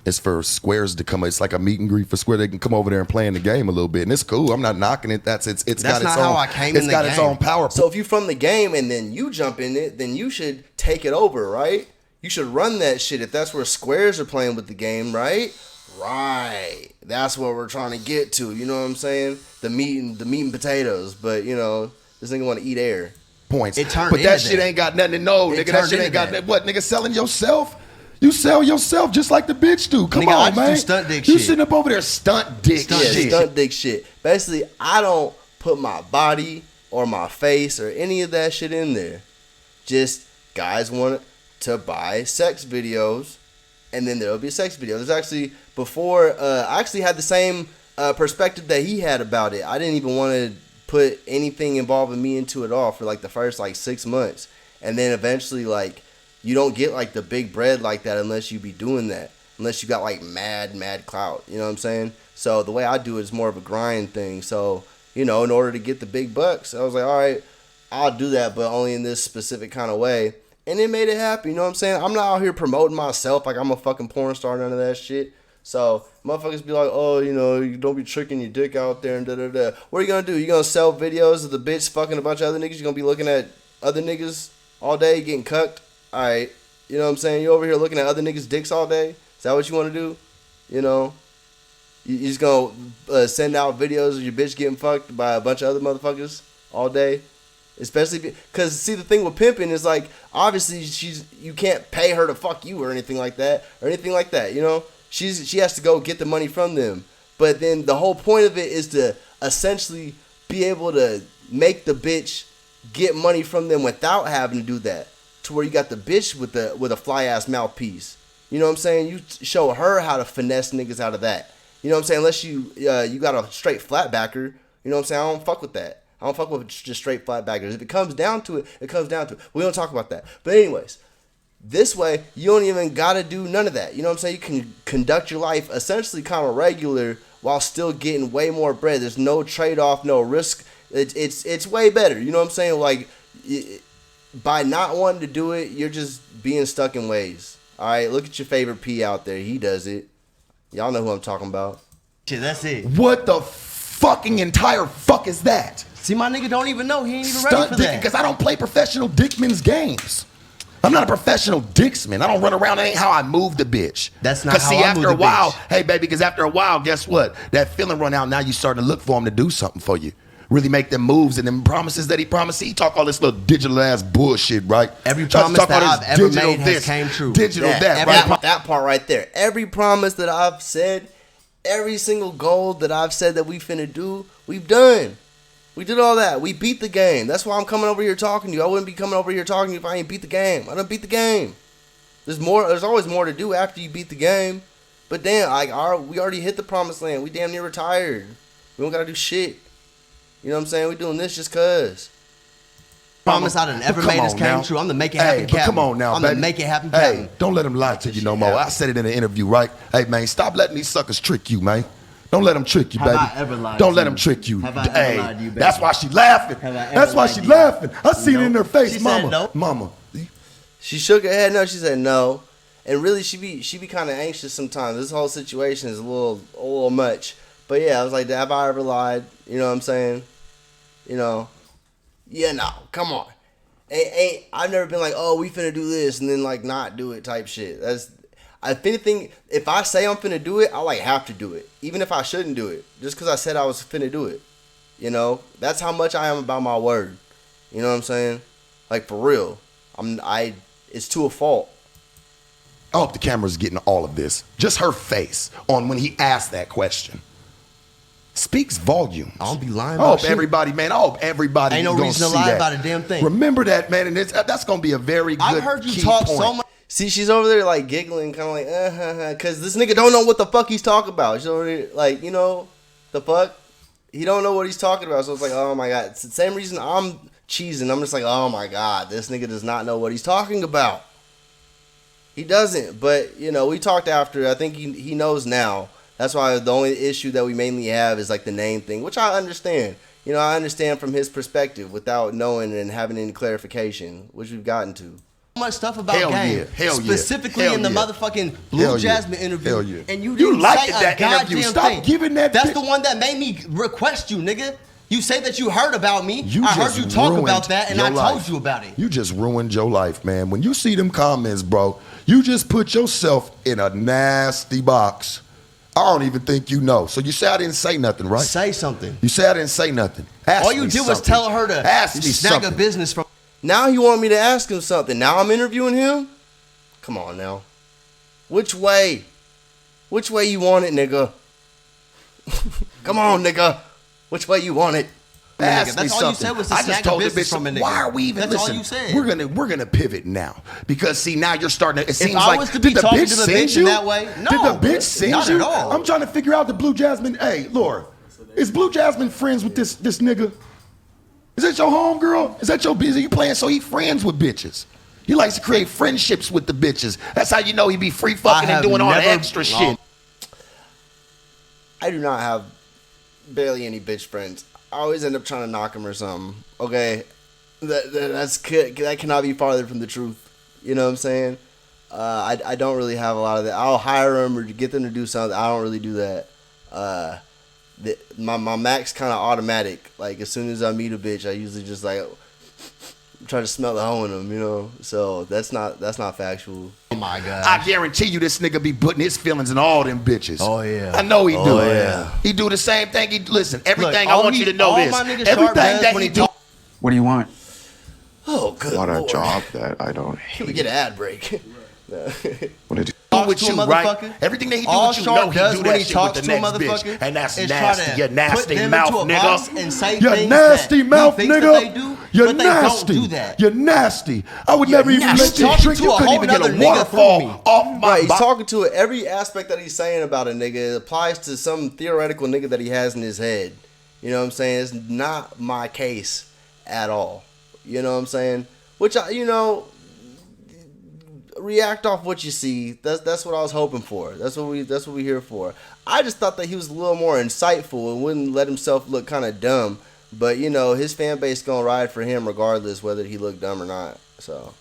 It's for squares to come. It's like a meet and greet for square. They can come over there and play in the game a little bit, and it's cool. I'm not knocking it. It's got its not own. how I came in It's the got its game. own power. So if you from the game and then you jump in it, then you should take it over, right? You should run that shit if that's where squares are playing with the game, right? Right. That's what we're trying to get to. You know what I'm saying? The meat and potatoes. But you know, this nigga want to eat air. Points. It turned But that into shit that. ain't got nothing to know, It nigga. That turned shit ain't into got that. what, nigga. Selling yourself. You sell yourself just like the bitch do. Come Nigga, I on, just do man. stunt dick you shit. sitting up over there stunt dick Stunt Yeah, shit. stunt dick shit. Basically, I don't put my body or my face or any of that shit in there. just guys want to buy sex videos, and then there'll be a sex video. There's actually before I actually had the same perspective that he had about it. I didn't even want to put anything involving me into it all for like the first like 6 months, and then eventually like you don't get like the big bread like that unless you be doing that, unless you got like mad clout. You know what I'm saying? So the way I do it is more of a grind thing. So in order to get the big bucks, I was like, all right, I'll do that, but only in this specific kind of way. And it made it happen, you know what I'm saying? I'm not out here promoting myself like I'm a fucking porn star, none of that shit. So, motherfuckers be like, oh, you don't be tricking your dick out there and da-da-da. What are you going to do? You going to sell videos of the bitch fucking a bunch of other niggas? You going to be looking at other niggas all day getting cucked? All right. You know what I'm saying? You over here looking at other niggas' dicks all day? Is that what you want to do? You just going to send out videos of your bitch getting fucked by a bunch of other motherfuckers all day? Especially because, see, the thing with pimping is, like, obviously you can't pay her to fuck you or anything like that, She has to go get the money from them. But then the whole point of it is to essentially be able to make the bitch get money from them without having to do that. To where you got the bitch with a fly-ass mouthpiece. You know what I'm saying? You show her how to finesse niggas out of that. You know what I'm saying? Unless you got a straight flatbacker. You know what I'm saying? I don't fuck with that. I don't fuck with just straight flatbackers. If it comes down to it, it comes down to it. We don't talk about that. But anyways, this way, you don't even got to do none of that. You know what I'm saying? You can conduct your life essentially kind of regular while still getting way more bread. There's no trade-off, no risk. It's way better. You know what I'm saying? Like, by not wanting to do it, you're just being stuck in ways. All right? Look at your favorite P out there. He does it. Y'all know who I'm talking about. Shit, that's it. What the fucking entire fuck is that? See, my nigga don't even know. He ain't even ready for that. Because I don't play professional dickman's games. I'm not a professional dicksman. I don't run around. That ain't how I move the bitch. That's not how I move the bitch. Because see, after a while, hey, baby, because after a while, guess what? That feeling run out. Now you starting to look for him to do something for you. Really make them moves and them promises that he promised. He talk all this little digital ass bullshit, right? Every promise that I've ever made has came true. Digital that, right? That part right there. Every promise that I've said, every single goal that I've said that we finna do, we've done. We did all that. We beat the game. That's why I'm coming over here talking to you. I wouldn't be coming over here talking to you if I ain't beat the game. I done beat the game. There's always more to do after you beat the game. But damn, we already hit the promised land. We damn near retired. We don't gotta do shit. You know what I'm saying? We doing this just cause. Promise I done ever made us came true. I'm the make it happen captain. Come on now, I'm baby. the make it happen captain. Hey, don't let him lie to you no more. I said it in an interview, right? Hey, man, stop letting these suckers trick you, man. Don't let them trick you, baby. Have I ever lied Don't to let you? them trick you. Have I ever lied to you, baby? That's why she laughing. Have I ever That's why lied she to you? laughing. I see it in her face, She mama. said no. Mama. She shook her head no. She said no. And really, she be kind of anxious sometimes. This whole situation is a little much. But yeah, I was like, have I ever lied? You know what I'm saying? Yeah, no. Come on. I've never been like, oh, we finna do this and then like not do it type shit. If anything, if I say I'm finna do it, I like have to do it, even if I shouldn't do it, just because I said I was finna do it. That's how much I am about my word. You know what I'm saying? Like for real, it's to a fault. I hope the camera's getting all of this. Just her face on when he asked that question speaks volumes. I don't be lying I about hope shit. everybody, man. I hope everybody. Ain't no gonna reason to see lie that. about a damn thing. Remember that, man, and that's gonna be a very good. I've heard you key talk point. so much. See, she's over there like giggling, kind of like, because this nigga don't know what the fuck he's talking about. She's over there like, the fuck? He don't know what he's talking about. So it's like, oh my God. It's the same reason I'm cheesing. I'm just like, oh my God, this nigga does not know what he's talking about. He doesn't. But, we talked after. I think he knows now. That's why the only issue that we mainly have is like the name thing, which I understand. I understand from his perspective without knowing and having any clarification, which we've gotten to. Much stuff about Hell game, yeah. Hell yeah. specifically Hell in the yeah. motherfucking Blue Hell yeah. Jasmine interview, Hell yeah. and you You didn't liked say that a interview. goddamn Stop thing. giving that That's bitch- the one that made me request you, nigga. You say that you heard about me. I heard just you talk ruined about that, and your I told life. you about it. You just ruined your life, man. When you see them comments, bro, you just put yourself in a nasty box. I don't even think you know. So you say I didn't say nothing, right? Say something. You say I didn't say nothing. Ask All you me did was something. tell her to Ask me snag something. a business from. Now he want me to ask him something. Now I'm interviewing him? Come on now. Which way? Which way you want it, nigga? Come on, nigga. Which way you want it? Ask me That's all you said something. was to I just snag told a the business bitch, from a nigga. why are we even That's all listen? you said. We're gonna pivot now because see now you're starting to. It seems I like was to be did the talking bitch to the send bitch you? in that way, Did no, the bitch send not you? at all. I'm trying to figure out the Blue Jasmine. Hey, Laura, is Blue Jasmine friends with this nigga? Is that your homegirl? Is that your busy? You playing so he friends with bitches. He likes to create friendships with the bitches. That's how you know he be free fucking and doing all the extra shit. I do not have barely any bitch friends. I always end up trying to knock him or something. Okay, that cannot be farther from the truth. You know what I'm saying? I don't really have a lot of that. I'll hire them or get them to do something. I don't really do that. My max kind of automatic. Like as soon as I meet a bitch, I usually just like try to smell the hoe in them. You know, so that's not factual. Oh my god! I guarantee you this nigga be putting his feelings in all them bitches. Oh yeah. I know he do. Oh yeah. He do the same thing. Listen, everything Look, I want you to know all this. my nigga Everything Sharp does that when he he do. What do you want? Oh good Want a Lord. job that I don't Can we hate. get an ad break? What did you? Do with To a you, right? motherfucker, Everything that he do all with you, Sharp know he does do when that he shit talks with the to a next bitch. motherfucker And that's is try nasty. to You put nasty them mouth, into a box nigga. and say You things nasty that mouth, he thinks nigga. that they do, You're but they nasty. don't do that. You're nasty. I would never even nasty. let you Talking drink. to You a couldn't whole even get a nother nigga waterfall through me. off my Right, he's body. talking to it. Every aspect that he's saying about a nigga applies to some theoretical nigga that he has in his head. You know what I'm saying? It's not my case at all. You know what I'm saying? Which react off what you see. That's what I was hoping for. That's what we here for. I just thought that he was a little more insightful and wouldn't let himself look kind of dumb. But his fan base gonna ride for him regardless whether he looked dumb or not. So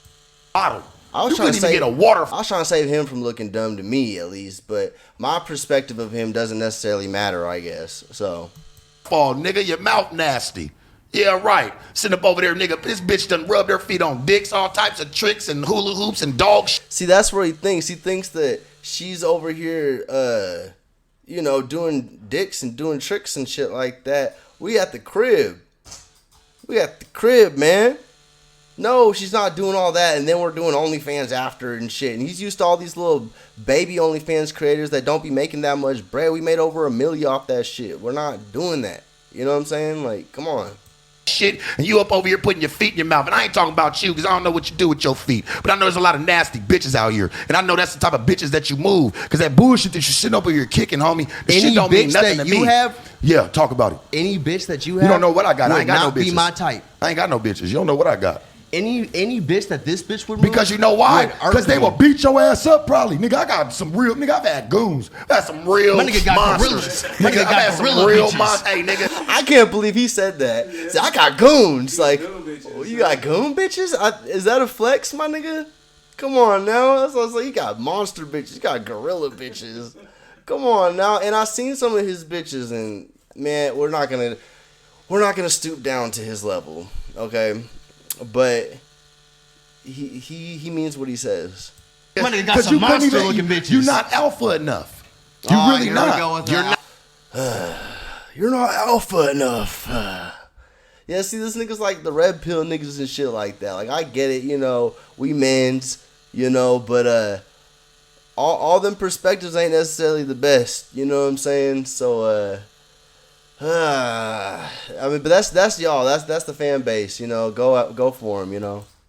Bottle. I was You trying couldn't to even save, get a waterfall. I was trying to save him from looking dumb to me at least. But my perspective of him doesn't necessarily matter, I guess. So Nigga, your mouth nasty. Yeah, right. Sitting up over there, nigga. This bitch done rubbed her feet on dicks, all types of tricks and hula hoops and dog shit. see, that's where he thinks. He thinks that she's over here, doing dicks and doing tricks and shit like that. We at the crib. Man. No, she's not doing all that, and then we're doing OnlyFans after and shit. And he's used to all these little baby OnlyFans creators that don't be making that much bread. We made over $1 million off that shit. We're not doing that. You know what I'm saying? Like, come on. Shit, and you up over here putting your feet in your mouth. And I ain't talking about you because I don't know what you do with your feet. But I know there's a lot of nasty bitches out here. And I know that's the type of bitches that you move. Because that bullshit that you're sitting over here kicking, homie, the Any shit don't mean bitch nothing that to you me. have? Yeah, talk about it. Any bitch that you have, You don't know what I got. I ain't got no would not bitches. be my type. I ain't got no bitches. You don't know what I got. Any bitch that this bitch would move, Because you know why? would irk Because they me. will beat your ass up probably. Nigga, I got some real, nigga, I've had goons. I've had some real My nigga got monsters. gorillas. My Nigga, nigga I've got had some gorilla real bitches. monsters. Hey, nigga. I can't believe he said that. See, I got goons. Like, you got goon bitches? Is that a flex, my nigga? Come on now. That's what I was like. You got monster bitches. You got gorilla bitches. Come on now. And I seen some of his bitches, and man, we're not gonna stoop down to his level, okay? But he means what he says. My nigga got 'Cause some you couldn't monster even- looking bitches. You're not alpha enough. You Oh, really here we not. go with You're that. not. You're not alpha enough. Yeah, see, this nigga's like the red pill niggas and shit like that. Like, I get it, we mens, but all them perspectives ain't necessarily the best. You know what I'm saying? So, I mean, but that's y'all. That's the fan base. Go for him.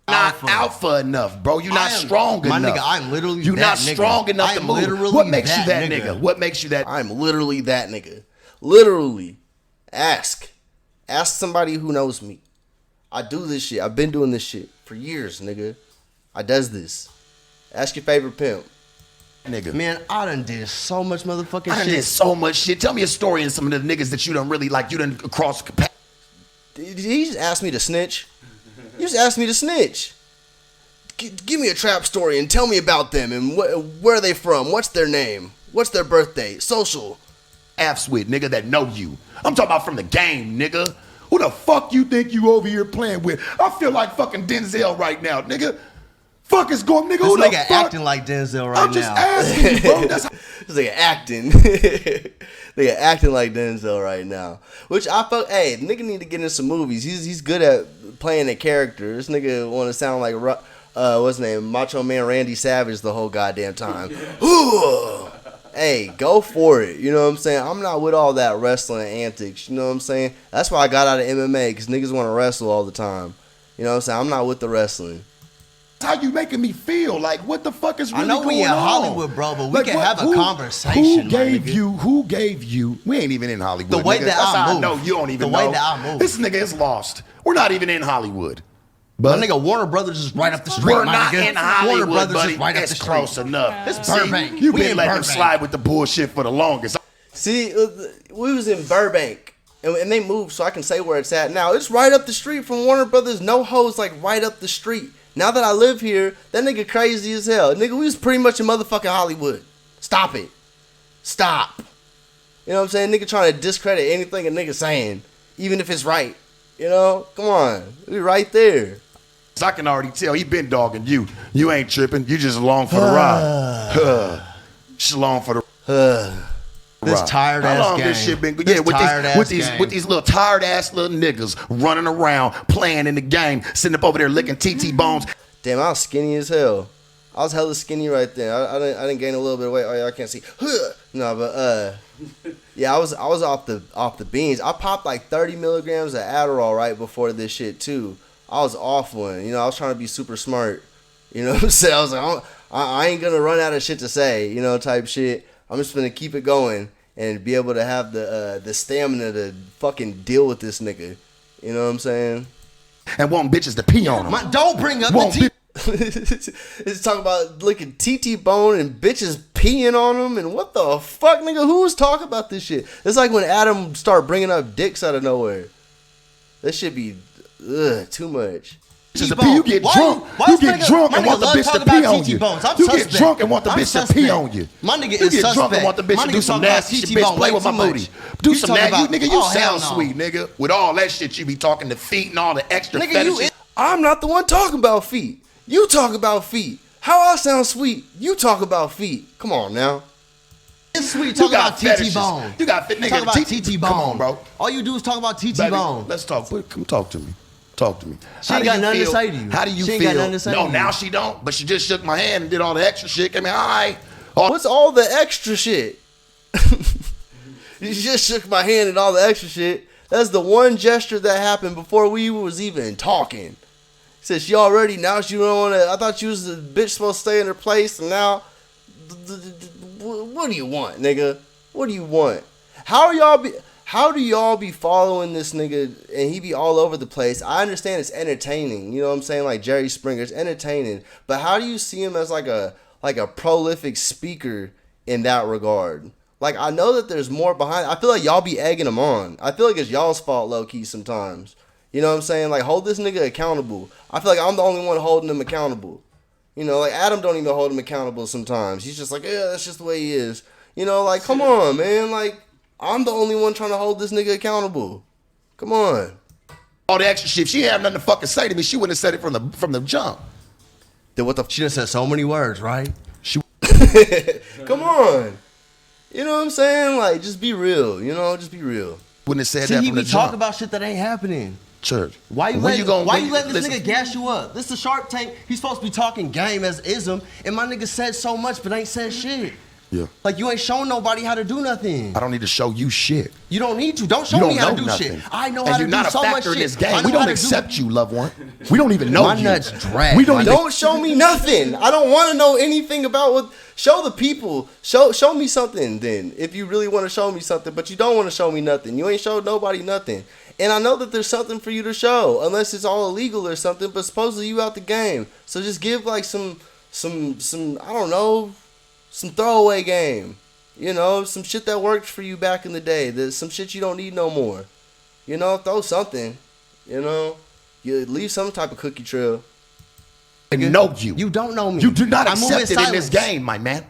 Not alpha enough, bro. You're not strong my enough. nigga, I'm literally You're that not nigga. strong enough to I'm move. literally What makes you that that nigga. nigga? What makes you that? I'm literally that nigga. Literally, ask somebody who knows me. I do this shit. I've been doing this shit for years, nigga. I does this. Ask your favorite pimp. Nigga. Man, I done did so much motherfucking I done shit. did so much shit. Tell me a story and some of the niggas that you done really like. You done cross. Did he just ask me to snitch? You just asked me to snitch. Give me a trap story and tell me about them and where are they from? What's their name? What's their birthday? Social. F's with, nigga, that know you. I'm talking about from the game, nigga. Who the fuck you think you over here playing with? I feel like fucking Denzel right now, nigga. Fuck is going, nigga. This Who the nigga fuck? acting like Denzel right I'm just now. asking you, bro. That's This nigga acting. Nigga acting like Denzel right now. Which I felt, hey, nigga need to get in some movies. He's good at playing a character. This nigga want to sound like, what's his name? Macho Man Randy Savage the whole goddamn time. Hey, hey, go for it. You know what I'm saying? I'm not with all that wrestling antics. You know what I'm saying? That's why I got out of MMA, because niggas want to wrestle all the time. You know what I'm saying? I'm not with the wrestling. That's how you making me feel. Like, what the fuck is really I know going we in on? Hollywood, bro, but we Like, can what- have a who- conversation. Who gave you? We ain't even in Hollywood. The way nigga. that That's I how move. know you don't even The way know. that I move. This nigga is lost. We're not even in Hollywood. My But nigga, Warner Brothers is right up the street. we're my not nigga. in Hollywood, Warner Brothers buddy. is right up It's the street. close enough. It's See, Burbank. You've We been in letting them Burbank. slide with the bullshit for the longest. See, we was in Burbank, and they moved, so I can say where it's at now. It's right up the street from Warner Brothers. No hoes, like right up the street. Now that I live here, that nigga crazy as hell. Nigga, we was pretty much in motherfucking Hollywood. Stop it. Stop. You know what I'm saying? Nigga trying to discredit anything a nigga saying, even if it's right. You know? Come on. We right there. I can already tell he been dogging you. You ain't tripping. You just along for the ride. Just along for the This ride. tired How ass long game. this shit been? This Yeah, tired ass with game. these little tired ass little niggas running around playing in the game, sitting up over there licking TT bones. Damn, I was skinny as hell. I was hella skinny right there. I didn't gain a little bit of weight. Oh yeah, I can't see. No, but yeah, I was off the beans. I popped like 30 milligrams of Adderall right before this shit too. I was off one. You know, I was trying to be super smart. You know what I'm saying? I was like, I ain't gonna run out of shit to say. You know, type shit. I'm just gonna keep it going and be able to have the stamina to fucking deal with this nigga. You know what I'm saying? And want bitches to pee on them. Don't bring up Want the T. It's talking about licking TT bone and bitches peeing on them and what the fuck, nigga? Who was talking about this shit? It's like when Adam started bringing up dicks out of nowhere. That shit be too much. Bitches to pee. You get drunk. You get drunk and want the bitch to pee on you. You get drunk and want the bitch to pee on you. My nigga You is get suspect. drunk and want the bitch My to nigga do some talking about nasty shit. TT Bitch, bone play way with my too booty. much. Do You some talking nasty. about- Nigga, you oh, hell sound no. sweet, nigga. With all that shit you be talking to feet and all the extra Nigga, fetishes. I'm not the one talking about feet. You talk about feet. How I sound sweet? You talk about feet. Come on now. It's sweet You talking got about TT fetishes. bone. You got fit nigga. Talk about TT bone. Come on, bro. All you do is talk about TT Baby, bone. let's talk. Come talk to me. Talk to me. She How ain't do got you nothing to feel? say to you. How do you She ain't feel? got nothing to say No, to you. now she don't. But she just shook my hand and did all the extra shit. I mean, hi. Oh, What's all the extra shit? You just shook my hand and all the extra shit. That's the one gesture that happened before we was even talking. Said she already, now she don't want to. I thought you was the bitch supposed to stay in her place, and now, what do you want, nigga? What do you want? How do y'all be following this nigga and he be all over the place? I understand it's entertaining, you know what I'm saying? Like Jerry Springer's entertaining, but how do you see him as like a prolific speaker in that regard? Like, I know that there's more behind. I feel like y'all be egging him on. I feel like it's y'all's fault, low key, sometimes. You know what I'm saying? Like, hold this nigga accountable. I feel like I'm the only one holding him accountable. You know, like Adam don't even hold him accountable sometimes. He's just like, yeah, that's just the way he is. You know, like, come on, man. Like, I'm the only one trying to hold this nigga accountable. Come on. all the extra shit. If she had nothing to fucking say to me, she wouldn't have said it from the jump. Then what the She done said so many words, right? Come on. You know what I'm saying? Like, just be real. You know, just be real. Wouldn't have said See, that he from be the talking jump. about shit that ain't happening. Church. Why you When letting this listen, nigga gas you up? This is Shark Tank. He's supposed to be talking game as ism, and my nigga said so much but ain't said shit. Yeah. Like, you ain't showing nobody how to do nothing. I don't need to show you shit. You don't need to. Don't show You me don't how know to do nothing. shit. I know And how to you're do not a so much factor in shit. this I game. know We how don't to accept you, loved one. We don't even know My you. nuts drag. We don't My even. Don't show me nothing. I don't want to know anything about what. Show the people. Show me something then. If you really want to show me something, but you don't want to show me nothing. You ain't showed nobody nothing. And I know that there's something for you to show, unless it's all illegal or something. But supposedly you out the game, so just give like some I don't know, some throwaway game. You know, some shit that worked for you back in the day. There's some shit you don't need no more. You know, throw something. You know, you leave some type of cookie trail. I know you. You don't know me. You do not I move accept it in this silence. game, my man.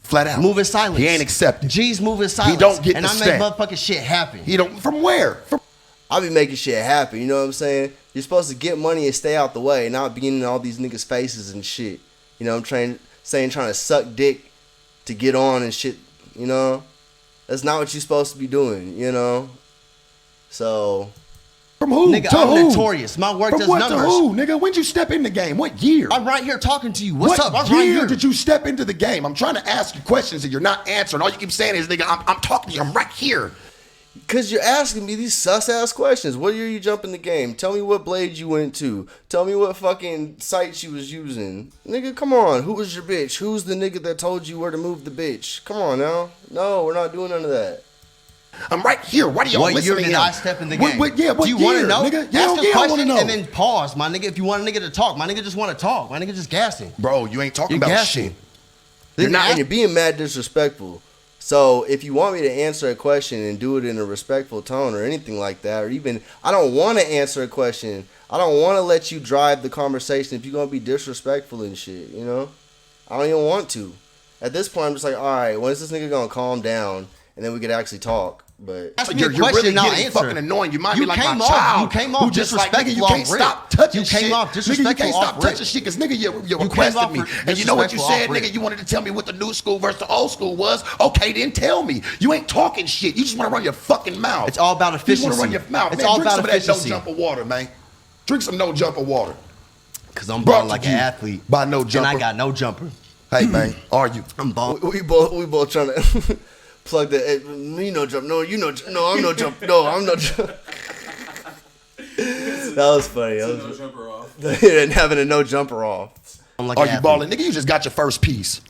Flat out. Move in silence. He ain't accepted. G's moving silence. don't get and the I make stand. motherfucking shit happen. He don't. From where? From. I be making shit happen, you know what I'm saying? You're supposed to get money and stay out the way, not be in all these niggas' faces and shit. You know, I'm trying to suck dick to get on and shit, you know? That's not what you're supposed to be doing, you know? So, From who? Nigga, to I'm who? notorious. My work From does what numbers. to who, nigga? When'd you step in the game? What year? I'm right here talking to you. What's what up? I'm year right here. did you step into the game? I'm trying to ask you questions and you're not answering. All you keep saying is, nigga, I'm talking to you. I'm right here. Because you're asking me these sus-ass questions. What year you jump in the game? Tell me what blade you went to. Tell me what fucking sites you was using. Nigga, come on. Who was your bitch? Who's the nigga that told you where to move the bitch? Come on now. No, we're not doing none of that. I'm right here. Why do y'all What listen year to did him? I step in the game? What Do you want year, to know? nigga? Ask Yeah, a I want to question know. and then pause, my nigga. If you want a nigga to talk, my nigga just want to talk. My nigga just gassing. Bro, you ain't talking You're about gassing. shit. You're not, and you're being mad disrespectful. So if you want me to answer a question and do it in a respectful tone or anything like that, or even I don't want to answer a question. I don't want to let you drive the conversation if you're gonna be disrespectful and shit. You know, I don't even want to. At this point, I'm just like, all right, when is this nigga gonna calm down and then we could actually talk? But Ask me You're a question, really I'll getting answer. fucking annoying. You mind me You like came my off- child. you came off who just like, nigga, you disrespectful can't off rip. stop touching You came shit. off Nigga, you disrespectful can't stop off rip. touching shit because nigga, you came requested off me. And you know what you disrespectful said, off rip. nigga? You wanted to tell me what the new school versus the old school was. Okay, then tell me. You ain't talking shit. You just want to run your fucking mouth. It's all about You just want to run efficiency. your mouth. It's Man, all drink about some of that efficiency. no jumper water, man. Drink some no jumper water. Cause I'm Brought balling like to an you athlete. by No And Jumper. I got no jumper. Hey, man, are you? I'm balling. we both trying to plug the me no jump. No, you no jump. No, I'm no jump. No, I'm no jump. That was funny. That was, No jumper off. and having a no jumper off. I'm like Are an you athlete. balling? Nigga, you just got your first piece.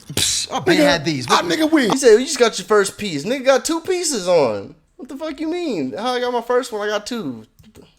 I've been had these. Nigga, win. You said you just got your first piece. Nigga got 2 pieces on. What the fuck you mean? How I got my first one? I got 2.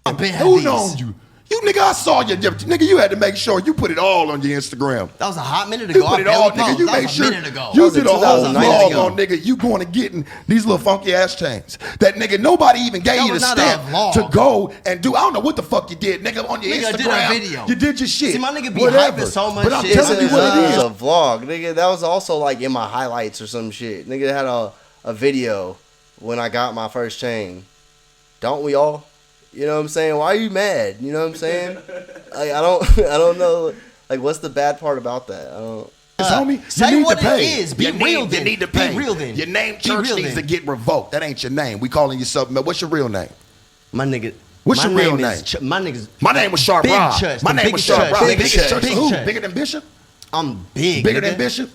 I've been had Who these. known you? You nigga, I saw you. Nigga, you had to make sure you put it all on your Instagram. That was a hot minute You ago. put I it all, barely nigga. You posted. That make was a sure minute ago. you was did in a whole 2009 vlog ago. on nigga. You going to getting these little funky ass chains that nigga nobody even gave That you the was not a step vlog. to go and do. I don't know what the fuck you did, nigga, on your Nigga, I Instagram. did a video. You did your shit. See, my nigga be Whatever. hyping so much But I'm shit. telling you what it This is. a vlog, nigga. That was also like in my highlights or some shit. Nigga had a video when I got my first chain. Don't we all? You know what I'm saying? Why are you mad? You know what I'm saying? Like, I don't know. Like, what's the bad part about that? I don't. Homie, say you need what to pay. it is. Be Your real name, then. You need to Be pay. real then. Your name Be church real needs to then. get revoked. That ain't your name. We calling you something. What's your real name? My nigga. What's my your real name? name? My nigga's. My name was Sharp Big Rob. Church, My the name was biggest Sharp church, Rob. biggest Biggest church, church. big Who? church. Bigger than Bishop? I'm big. Bigger nigga. than Bishop?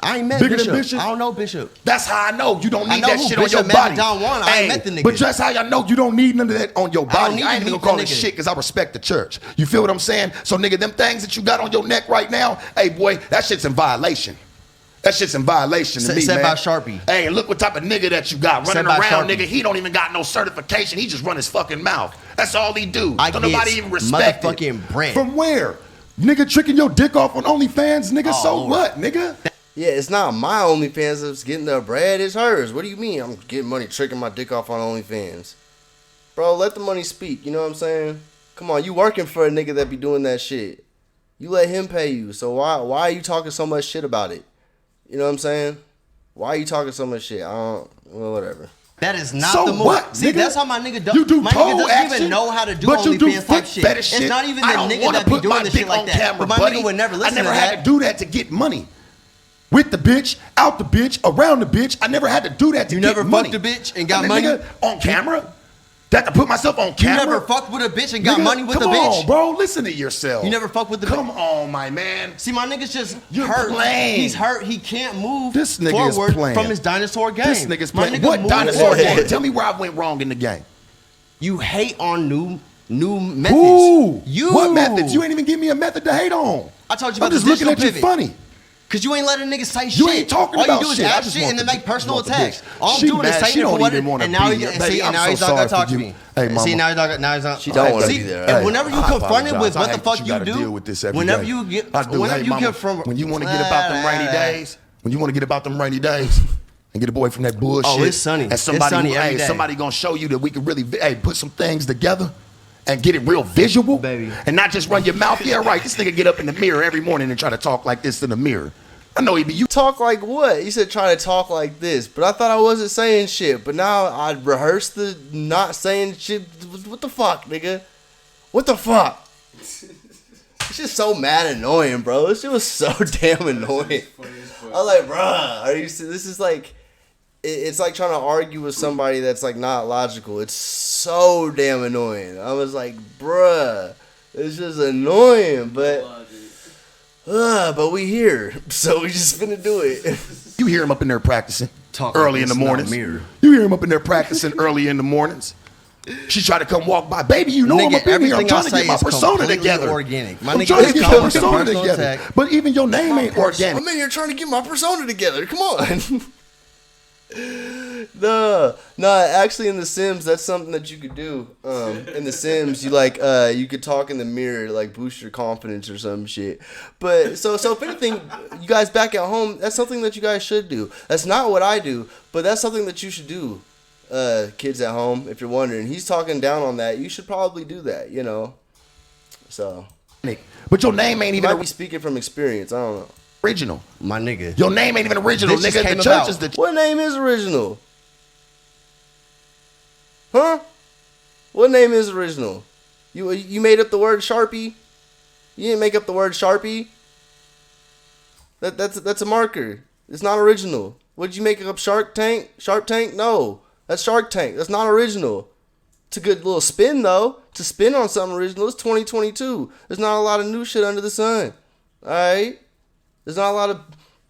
I ain't met Bigger Bishop. than Bishop? I don't know Bishop. That's how I know you don't I need know that who shit on Bishop your Matthew body. Don Juan. I ain't met the nigga. But that's how I know you don't need none of that on your I don't body. need I to ain't even meet gonna call the it nigga. shit because I respect the church. You feel what I'm saying? So nigga, them things that you got on your neck right now, hey boy, that shit's in violation. That shit's in violation to me, Said man. by Sharpie. Hey, and look what type of nigga that you got running Said by around, Sharpie. nigga. He don't even got no certification. He just run his fucking mouth. That's all he do. I Don't get nobody even respect it. motherfucking bread. From where? Nigga tricking your dick off on OnlyFans, nigga. Oh, so Lord. what, nigga? Yeah, it's not my OnlyFans that's getting the bread. It's hers. What do you mean? I'm getting money tricking my dick off on OnlyFans, bro. Let the money speak. You know what I'm saying? Come on, you working for a nigga that be doing that shit. You let him pay you. So why are you talking so much shit about it? You know what I'm saying? Why are you talking so much shit? I don't. Well, whatever. That is not So the move. what, See, nigga? that's how my nigga does. You do my toe nigga doesn't action, even know how to do but you do OnlyFans foot type shit. fetish It's shit. not even the I don't nigga wanna that be put doing my the dick shit like on that. camera, But my buddy. nigga would never listen I never to had that. to do that to get money. With the bitch, out the bitch, around the bitch. I never had to do that to You get never money. fucked a bitch and got mean, money? Nigga, on camera? That to put myself on You camera? never fucked with a bitch and got Nigga, money with a come bitch? on, bro. Listen to yourself. You never fucked with the Come bitch? on, my man. See, my nigga's just You're hurt. playing. He's hurt. He can't move This nigga is forward playing. from his dinosaur game. This nigga's My playing. nigga What moved dinosaur forward. game? Tell me where I went wrong in the game. You hate on new methods. Who? You. What methods? You ain't even give me a method to hate on. I told you I'm about just the looking digital at you pivot. funny. Cause you ain't letting niggas say shit. You ain't talking All about you do is shit. I ask just shit want and then the- make personal want the attacks. bitch. All I'm She doing is mad. saying She it for don't what even it, wanna and now be he here. see, Baby, and I'm now so he's not gonna sorry talk for to you. me. Hey, See, mama. now he's not gonna. She don't wanna See, be there. And Hey, whenever you I confronted with apologize. I what the hate fuck that you gotta do, deal with this every whenever day. you get, I do. whenever Hey, you mama, get from, when you want to get about them rainy days, when you want to get about them rainy days and get away from that bullshit. Oh, it's sunny. And somebody, It's sunny every day. somebody gonna show you that we can really, put some things together and get it real visual, Baby. and not just run your mouth. Yeah, right. This nigga get up in the mirror every morning and try to talk like this in the mirror. I know he be you. Talk like what? You said try to talk like this, but I thought I wasn't saying shit. But now I rehearsed the not saying shit. What the fuck, nigga? What the fuck? It's just so mad annoying, bro. This shit was so damn annoying. I was like, bruh, are you? This is like, it's like trying to argue with somebody that's like not logical. It's so damn annoying. I was like, bruh, it's just annoying, but we here, so we just finna do it. You hear him up in there practicing Talk early like in the it's not a mornings. mirror. You hear him up in there practicing early in the mornings. She tried to come walk by. Baby, you know I'm up in here. I'm trying to get my persona together. Organic. My I'm nigga, trying to this get my comes with persona personal together. attack. But even your name ain't organic. I'm in here trying to get my persona together. Come on. No, actually in The Sims, that's something that you could do. In The Sims, you could talk in the mirror, like boost your confidence or some shit. But so if anything, you guys back at home, that's something that you guys should do. That's not what I do, but that's something that you should do. Kids at home, if you're wondering, he's talking down on that. You should probably do that, you know. So, but your name ain't you even might be speaking from experience. I don't know. original. My nigga. Your name ain't even original, This just nigga. came The church about. is the What name is original? Huh? What name is original? You made up the word Sharpie? You didn't make up the word Sharpie? That's a marker. It's not original. What did you make up? Shark Tank? Shark Tank? No. That's Shark Tank. That's not original. It's a good little spin though. To spin on something original, it's 2022. There's not a lot of new shit under the sun. Alright? There's not a lot of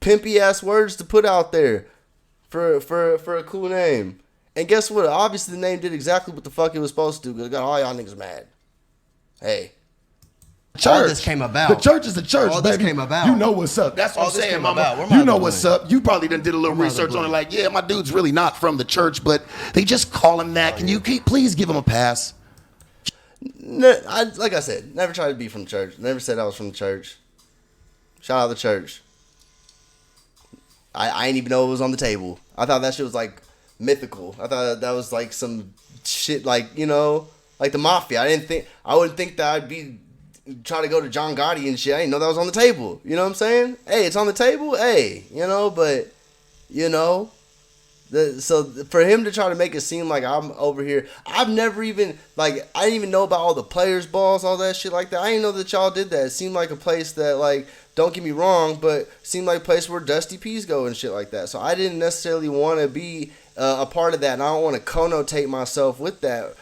pimpy ass words to put out there for a cool name. And guess what? Obviously the name did exactly what the fuck it was supposed to do. Cause it got all y'all niggas mad. Hey. church. All this came about. The church is the church, All this baby. came about. You know what's up. That's what All I'm this saying, came mama. about. Where my You know other what's blunt? up. You probably done did a little Where my research other on it. blunt? Like, yeah, my dude's really not from the church, but they just call him that. Can you please give him a pass? No, like I said, never tried to be from church. Never said I was from the church. Shout out the church. I didn't even know it was on the table. I thought that shit was like mythical. I thought that was like some shit, like, you know, like the mafia. I wouldn't think that I'd be trying to go to John Gotti and shit. I didn't know that was on the table. You know what I'm saying? Hey, it's on the table. Hey, you know, but you know. So for him to try to make it seem like I'm over here, I've never even, like, I didn't even know about all the players' balls, all that shit like that. I didn't know that y'all did that. It seemed like a place that, like, don't get me wrong, but seemed like a place where Dusty P's go and shit like that. So I didn't necessarily want to be a part of that, and I don't want to connotate myself with that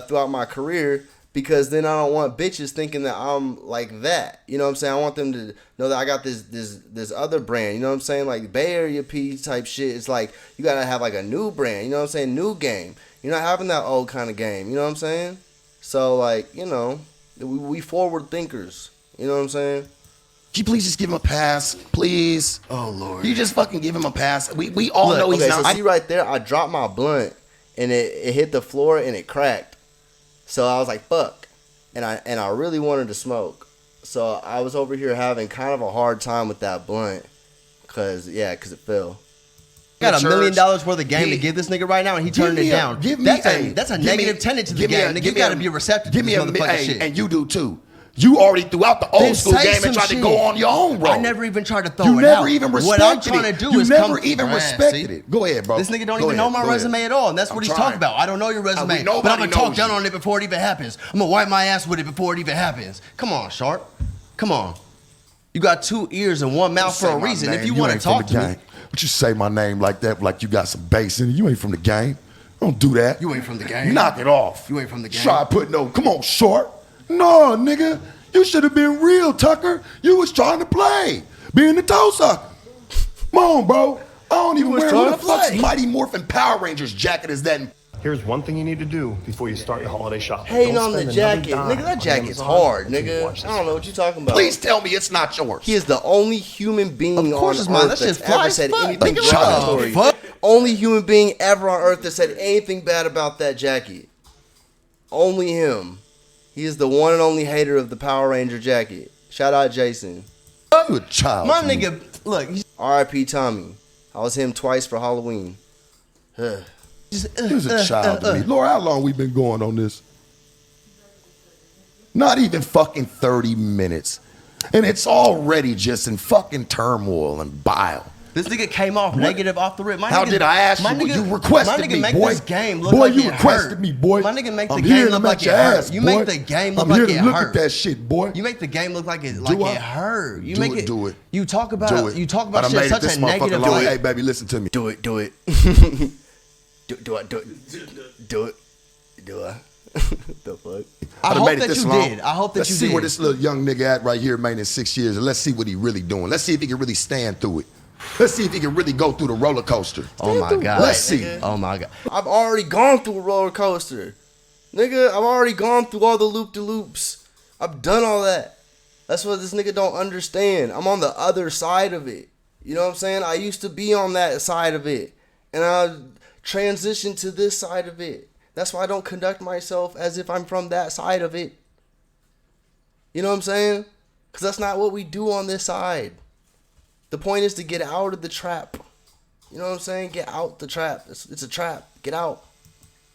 throughout my career, because then I don't want bitches thinking that I'm like that. You know what I'm saying? I want them to know that I got this other brand. You know what I'm saying? Like Bay Area P type shit. It's like you gotta have like a new brand. You know what I'm saying? New game. You're not having that old kind of game. You know what I'm saying? So like, you know, we forward thinkers. You know what I'm saying? Can you please just give him a pass, please? Oh Lord. You just fucking give him a pass. We all know he's Okay, not. so see right there, I dropped my blunt and it hit the floor and it cracked. So I was like, fuck. And I really wanted to smoke. So I was over here having kind of a hard time with that blunt. Cause it fell. Got $1 million worth of game He- to give this nigga right now, and he turned it down. That's a negative tenant to the game. Nigga, you gotta be receptive to Give me this a motherfucking shit. and you do too. You already threw out the old Then school say game and some tried to shit. go on your own road. I never even tried to throw You it never out. even respected What I'm trying to do you is never come. even Man, respected see? it. Go ahead, bro. This nigga don't Go even know ahead, my go resume ahead. at all, and that's I'm what he's trying. talking about. I don't know your resume, but nobody I'm gonna talk knows down you. on it before it even happens. I'm gonna wipe my ass with it before it even happens. Come on, Sharp. Come on. You got 2 ears and 1 mouth for Say a my reason. name. If you want to ain't from talk the to me, game. But you say my name like that, like you got some bass in it. You ain't from the game. Don't do that. You ain't from the game. Knock it off. You ain't from the game. Try putting no. Come on, short. No, nigga. You should have been real, Tucker. You was trying to play, being the toe sucker. Come on, bro. I don't even was wear trying who the to fuck's play. Mighty Morphin Power Rangers jacket is that? Here's one thing you need to do before you start your holiday shopping. Hating Don't on the spend jacket. another Nigga, that dime on jacket's Amazon hard, until you nigga. watch this I don't know what you're talking about. Please tell me it's not yours. He is the only human being Of course on it's mine. earth That shit's that's fly ever as said fuck. anything Nigga, derogatory. what the fuck? Only human being ever on earth that said anything bad about that jacket. Only him. He is the one and only hater of the Power Ranger jacket. Shout out Jason. You a child. my to me. nigga, look, he's R.I.P. Tommy. I was him twice for Halloween. Huh. just, He was a child to me. Laura, how long we been going on this? Not even fucking 30 minutes. And it's already just in fucking turmoil and bile. This nigga came off negative off the rip. How did I ask you? You requested me, make boy. this game look boy, like you it requested hurt. me, boy. My nigga make the I'm game here look to like make it your hurt. ass, You boy. make the game look I'm like here it to look hurt. at that shit, boy. You make the game look like it hurt. You Do make it, it. do it. You talk about Do it. You talk I about done shit made it such this a motherfucker negative long. way. Hey, baby, listen to me. Do it. Do it. Do it. Do it. The fuck? I done hope made it that this you long. did. I hope that Let's you see did. where this little young nigga at right here, man, in 6 years, and let's see what he really doing. Let's see if he can really stand through it. Let's see if he can really go through the roller coaster. Oh my God. Let's see. Nigga. Oh my God. I've already gone through a roller coaster. Nigga, I've already gone through all the loop-de-loops. I've done all that. That's what this nigga don't understand. I'm on the other side of it. You know what I'm saying? I used to be on that side of it. And I transitioned to this side of it. That's why I don't conduct myself as if I'm from that side of it. You know what I'm saying? Because that's not what we do on this side. The point is to get out of the trap. You know what I'm saying? Get out the trap. It's a trap. Get out.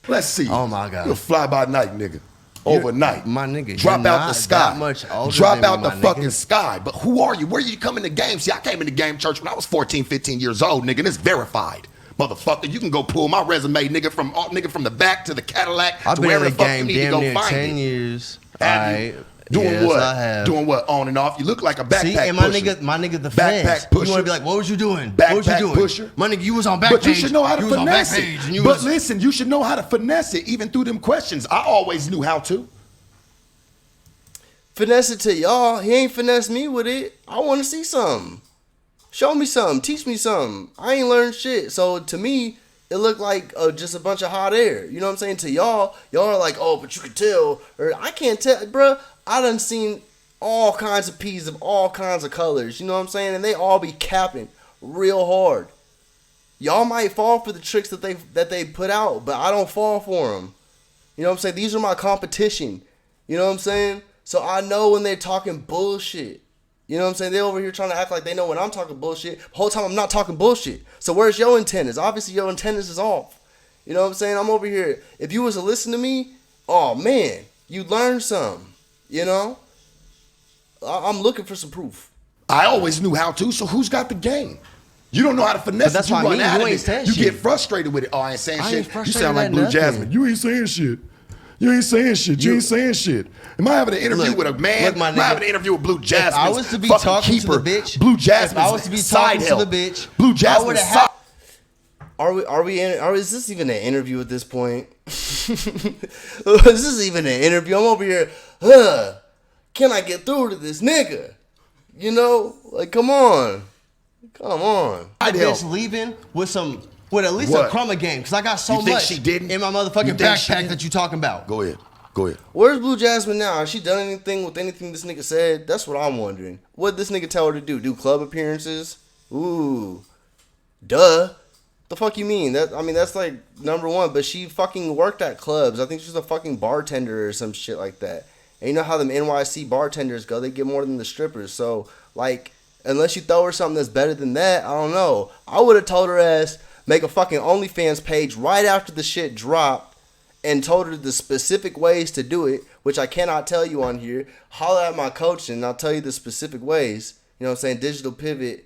Let's see. Oh my God. You're a fly by night, nigga. Overnight. My nigga, Drop you're out not the sky. that much older Drop than me, out the my fucking nigga. sky. But who are you? Where you come in the game? See, I came in the game, church, when I was 14, 15 years old, nigga, and it's verified. Motherfucker, you can go pull my resume, nigga, from the back to the Cadillac I've to been wherever in the the fuck you game need to damn go near find 10 it. years. Have you? Alright. Doing Yes, what? I have. Doing what? On and off. You look like a backpack See, and pusher. my nigga, the Backpack fans. pusher. You want to be like, what was you doing? Backpack what was you doing? pusher. My nigga, you was on back But you page. should know how to You was on finesse back it. page, and you But was- listen, you should know how to finesse it even through them questions. I always knew how to. Finesse it to y'all. He ain't finesse me with it. I want to see something. Show me something. Teach me something. I ain't learned shit. So to me, it looked like just a bunch of hot air. You know what I'm saying? To y'all are like, oh, but you can tell. Or I can't tell. Bruh, I done seen all kinds of peas of all kinds of colors. You know what I'm saying? And they all be capping real hard. Y'all might fall for the tricks that they put out, but I don't fall for them. You know what I'm saying? These are my competition. You know what I'm saying? So I know when they're talking bullshit. You know what I'm saying? They over here trying to act like they know when I'm talking bullshit. The whole time I'm not talking bullshit. So where's your antennas? Obviously your antennas is off. You know what I'm saying? I'm over here. If you was to listen to me, oh man, you learn something. You know? I'm looking for some proof. I always knew how to, so who's got the game? You don't know how to finesse But that's it, you what I run mean, out you of ain't it. saying You shit. get frustrated with it. Oh, I ain't saying I ain't shit. You frustrated sound like at Blue nothing. Jasmine. You ain't saying shit. You ain't saying shit. You ain't saying shit. Am I having an interview Look, with a man? look, my Am I having nigga, an interview with Blue Jasmine? If I was to be talking to the bitch, Blue if Jasmine's I was to be side talking to help. the bitch, Blue I Jasmine's would've side. Is this even an interview at this point? Is this even an interview? I'm over here, can I get through to this nigga? You know? Like, come on. Come on. Side help. bitch leaving with at least What? a crumb of game, because I got so You think much she didn't? in my You motherfucking think she backpack didn't? that you talking about. Go ahead. Go ahead. Where's Blue Jasmine now? Has she done anything with anything this nigga said? That's what I'm wondering. What this nigga tell her to do? Do club appearances? Ooh. Duh. The fuck you mean? That's like number one, but she fucking worked at clubs. I think she's a fucking bartender or some shit like that. And you know how them NYC bartenders go, they get more than the strippers. So, like, unless you throw her something that's better than that, I don't know. I would have told her ass, make a fucking OnlyFans page right after the shit dropped and told her the specific ways to do it, which I cannot tell you on here. Holler at my coach and I'll tell you the specific ways. You know what I'm saying? Digital Pivot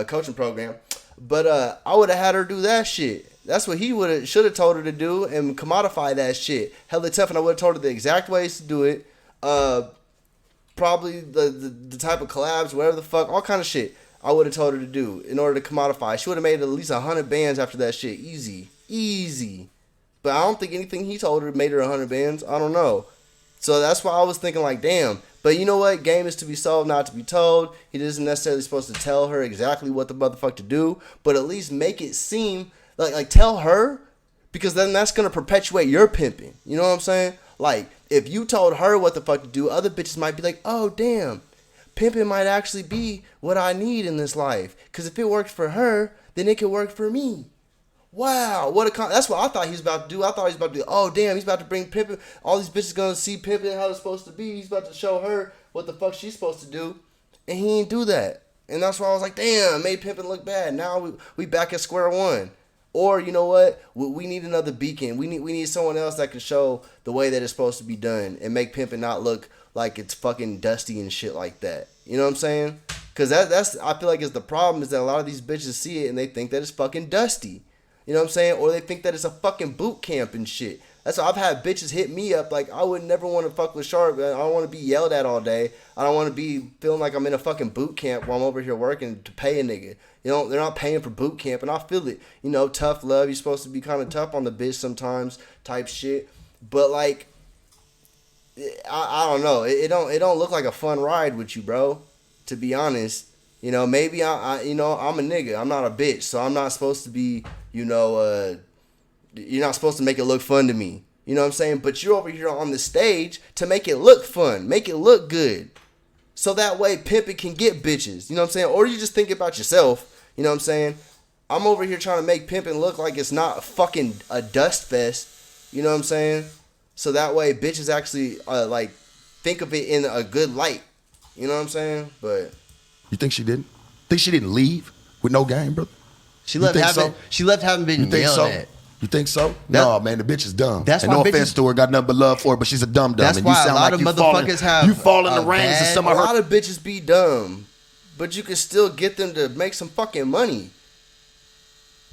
coaching program. But I would have had her do that shit. That's what he should have told her to do and commodify that shit. Hella tough, and I would have told her the exact ways to do it. Probably the type of collabs, whatever the fuck, all kind of shit I would have told her to do in order to commodify. She would have made at least 100 bands after that shit. Easy. But I don't think anything he told her made her 100 bands. I don't know. So that's why I was thinking like, damn. But you know what? Game is to be sold, not to be told. He isn't necessarily supposed to tell her exactly what the motherfucker to do, but at least make it seem like tell her, because then that's gonna perpetuate your pimping. You know what I'm saying? Like, if you told her what the fuck to do, other bitches might be like, oh damn, pimping might actually be what I need in this life. Because if it worked for her, then it could work for me. Wow, that's what I thought he was about to do. I thought he was about to do, oh damn, he's about to bring pimping. All these bitches gonna see pimping how it's supposed to be. He's about to show her what the fuck she's supposed to do. And he ain't do that. And that's why I was like, damn, made pimping look bad. Now we back at square one. Or you know what? We need another beacon. We need someone else that can show the way that it's supposed to be done and make pimping not look like it's fucking dusty and shit like that. You know what I'm saying? Cause that's I feel like is the problem is that a lot of these bitches see it and they think that it's fucking dusty. You know what I'm saying? Or they think that it's a fucking boot camp and shit. That's why I've had bitches hit me up like, I would never want to fuck with Sharp. I don't want to be yelled at all day. I don't want to be feeling like I'm in a fucking boot camp while I'm over here working to pay a nigga. You know, they're not paying for boot camp, and I feel it. You know, tough love. You're supposed to be kind of tough on the bitch sometimes, type shit. But like, I don't know. It don't look like a fun ride with you, bro. To be honest, you know, maybe I'm a nigga. I'm not a bitch, so I'm not supposed to be. You know, you're not supposed to make it look fun to me. You know what I'm saying? But you're over here on the stage to make it look fun, make it look good. So that way pimping can get bitches. You know what I'm saying? Or you just think about yourself. You know what I'm saying? I'm over here trying to make pimping look like it's not fucking a dust fest. You know what I'm saying? So that way bitches actually like think of it in a good light. You know what I'm saying? But you think she didn't? Think she didn't leave with no game, brother? She left having been yelled at. You think so? No, man, the bitch is dumb. That's and why no bitches, offense to her, got nothing but love for her, but she's a dumb. That's and why you sound a lot like of motherfuckers have you fall in the range of some of her. A lot of bitches be dumb, but you can still get them to make some fucking money.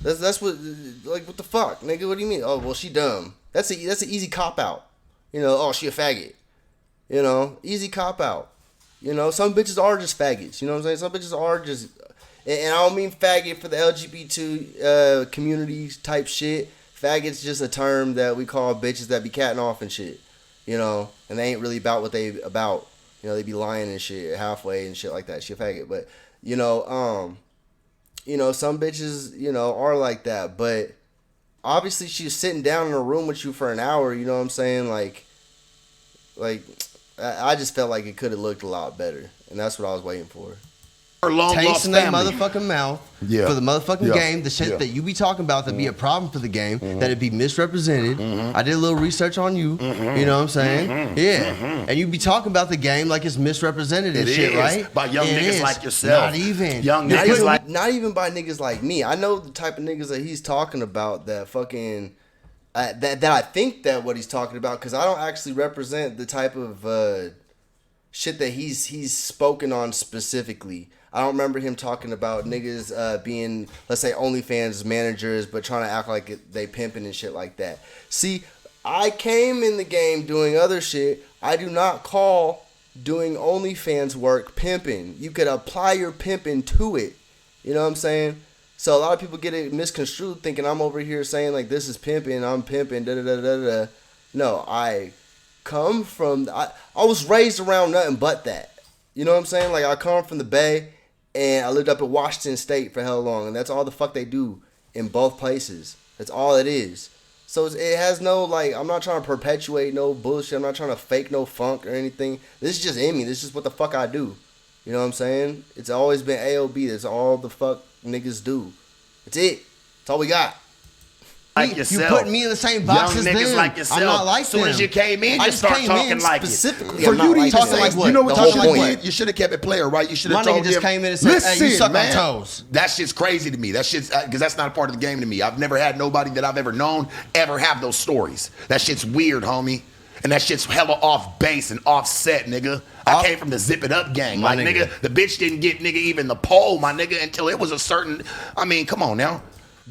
That's what, like, what the fuck, nigga? What do you mean? Oh, well, she dumb. That's an easy cop out. You know, oh, she a faggot. You know, easy cop out. You know, some bitches are just faggots. You know what I'm saying? Some bitches are just, and I don't mean faggot for the LGBT community type shit. Faggot's just a term that we call bitches that be catting off and shit. You know, and they ain't really about what they about. You know, they be lying and shit halfway and shit like that. She a faggot, but you know, some bitches, you know, are like that. But obviously, she's sitting down in a room with you for an hour. You know what I'm saying? Like, I just felt like it could have looked a lot better, and that's what I was waiting for. Taste in that motherfucking mouth for the motherfucking game. The shit that you be talking about that be a problem for the game, that it be misrepresented. I did a little research on you. You know what I'm saying? Yeah. And you be talking about the game like it's misrepresented and shit, right? By young niggas like yourself. Not even. Young niggas like. Not even by niggas like me. I know the type of niggas that he's talking about that fucking. That I think that what he's talking about, because I don't actually represent the type of shit that he's spoken on specifically. I don't remember him talking about niggas being, let's say, OnlyFans managers, but trying to act like they pimping and shit like that. See, I came in the game doing other shit. I do not call doing OnlyFans work pimping. You could apply your pimping to it. You know what I'm saying? So a lot of people get it misconstrued thinking I'm over here saying like this is pimping, I'm pimping, da da da da da. No, I come from, I was raised around nothing but that. You know what I'm saying? Like I come from the Bay. And I lived up in Washington State for hell long. And that's all the fuck they do in both places. That's all it is. So it has no, like, I'm not trying to perpetuate no bullshit. I'm not trying to fake no funk or anything. This is just in me. This is just what the fuck I do. You know what I'm saying? It's always been AOB. That's all the fuck niggas do. That's it. That's all we got. Like yourself. You put me in the same box as niggas them. like yourself. I'm not like as soon them. as you came in, you start talking like it. Specifically, For I'm you not to like even talking say, like what? you know what The you whole should have point. did? You should have kept it playing, right? You should have My told nigga just him, came in and said, hey, you suck my toes. That shit's crazy to me. That shit's, because that's not a part of the game to me. I've never had nobody that I've ever known ever have those stories. That shit's weird, homie. And that shit's hella off base and offset, nigga. I came from the Zip It Up gang. My Like, nigga. nigga, the bitch didn't get, nigga, even the pole, my nigga, until it was a certain, I mean, come on now.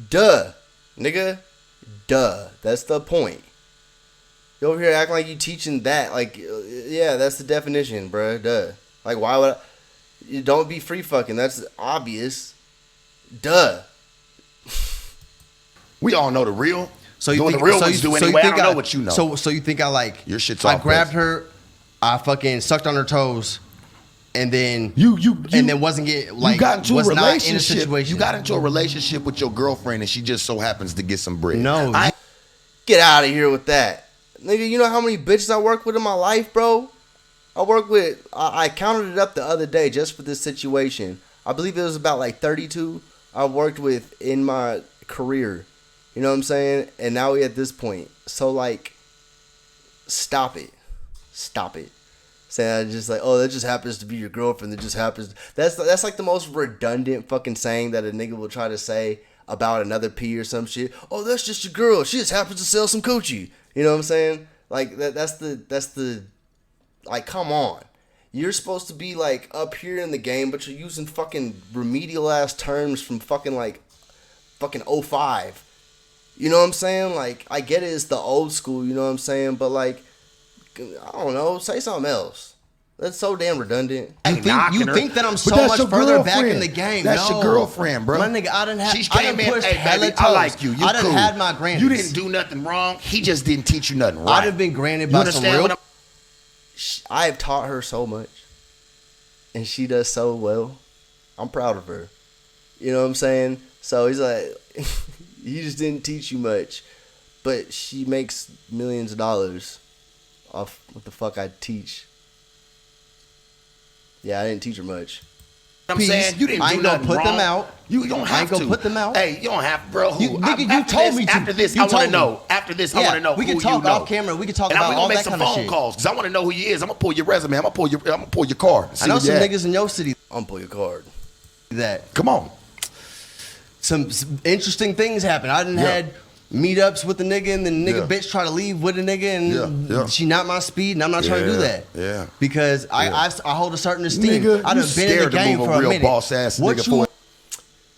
Duh. Nigga. Duh. That's the point. You over here acting like you teaching that. Like, yeah, that's the definition, bruh. Duh. Like, why would I? You don't be free fucking. That's obvious. Duh. We all know the real. So you Doing think the real so ones you, do so anyway. you I think don't know what you know. So you think I like Your shit's I off grabbed base. her, I fucking sucked on her toes, and then You and then wasn't get like you got into was a not in a relationship. situation. You got into a relationship with your girlfriend, and she just so happens to get some bread. No, Get out of here with that. Nigga, you know how many bitches I work with in my life, bro? I counted it up the other day just for this situation. I believe it was about like 32 I worked with in my career. You know what I'm saying? And now we at this point. So like, stop it. Stop it. Saying just like, oh, that just happens to be your girlfriend. That just happens. That's like the most redundant fucking saying that a nigga will try to say about another P or some shit. Oh, that's just your girl. She just happens to sell some coochie. You know what I'm saying? Like that's the like, come on. you're supposed to be like up here in the game, but you're using fucking remedial ass terms from fucking '05. You know what I'm saying? Like, I get it, it's the old school, you know what I'm saying? But like, I don't know, say something else. That's so damn redundant. You think that I'm so much further back in the game? That's your girlfriend, bro. My nigga, I done She came in, pushed hey, hella baby, toes. I like you. You I done cool. had my grannies. You didn't do nothing wrong. He just didn't teach you nothing right. I'd have been granted by some real. I have taught her so much, and she does so well. I'm proud of her. You know what I'm saying? So he's like, he just didn't teach you much, but she makes millions of dollars off what the fuck I teach. Yeah, I didn't teach her much. I'm saying you didn't I do ain't gonna nothing put wrong. them out. You don't have to. I ain't gonna put them out. Hey, you don't have, bro. Who? Nigga, you told me to. After this, You I want told to me. know. After this, I want to know we who can talk you know. off camera. We can talk and about we all gonna make that some kind of phone shit. calls because I want to know who he is. I'm gonna pull your resume. I'm gonna pull your card. I know some niggas in your city I'm gonna pull your card. that Come on. some interesting things happen. I done had meetups with the nigga, and the nigga bitch try to leave with the nigga, and she not my speed, and I'm not trying to do that. Yeah. Because I hold a certain esteem. Nigga, I done you been in the scared to game move for a a real minute. boss-ass nigga for it.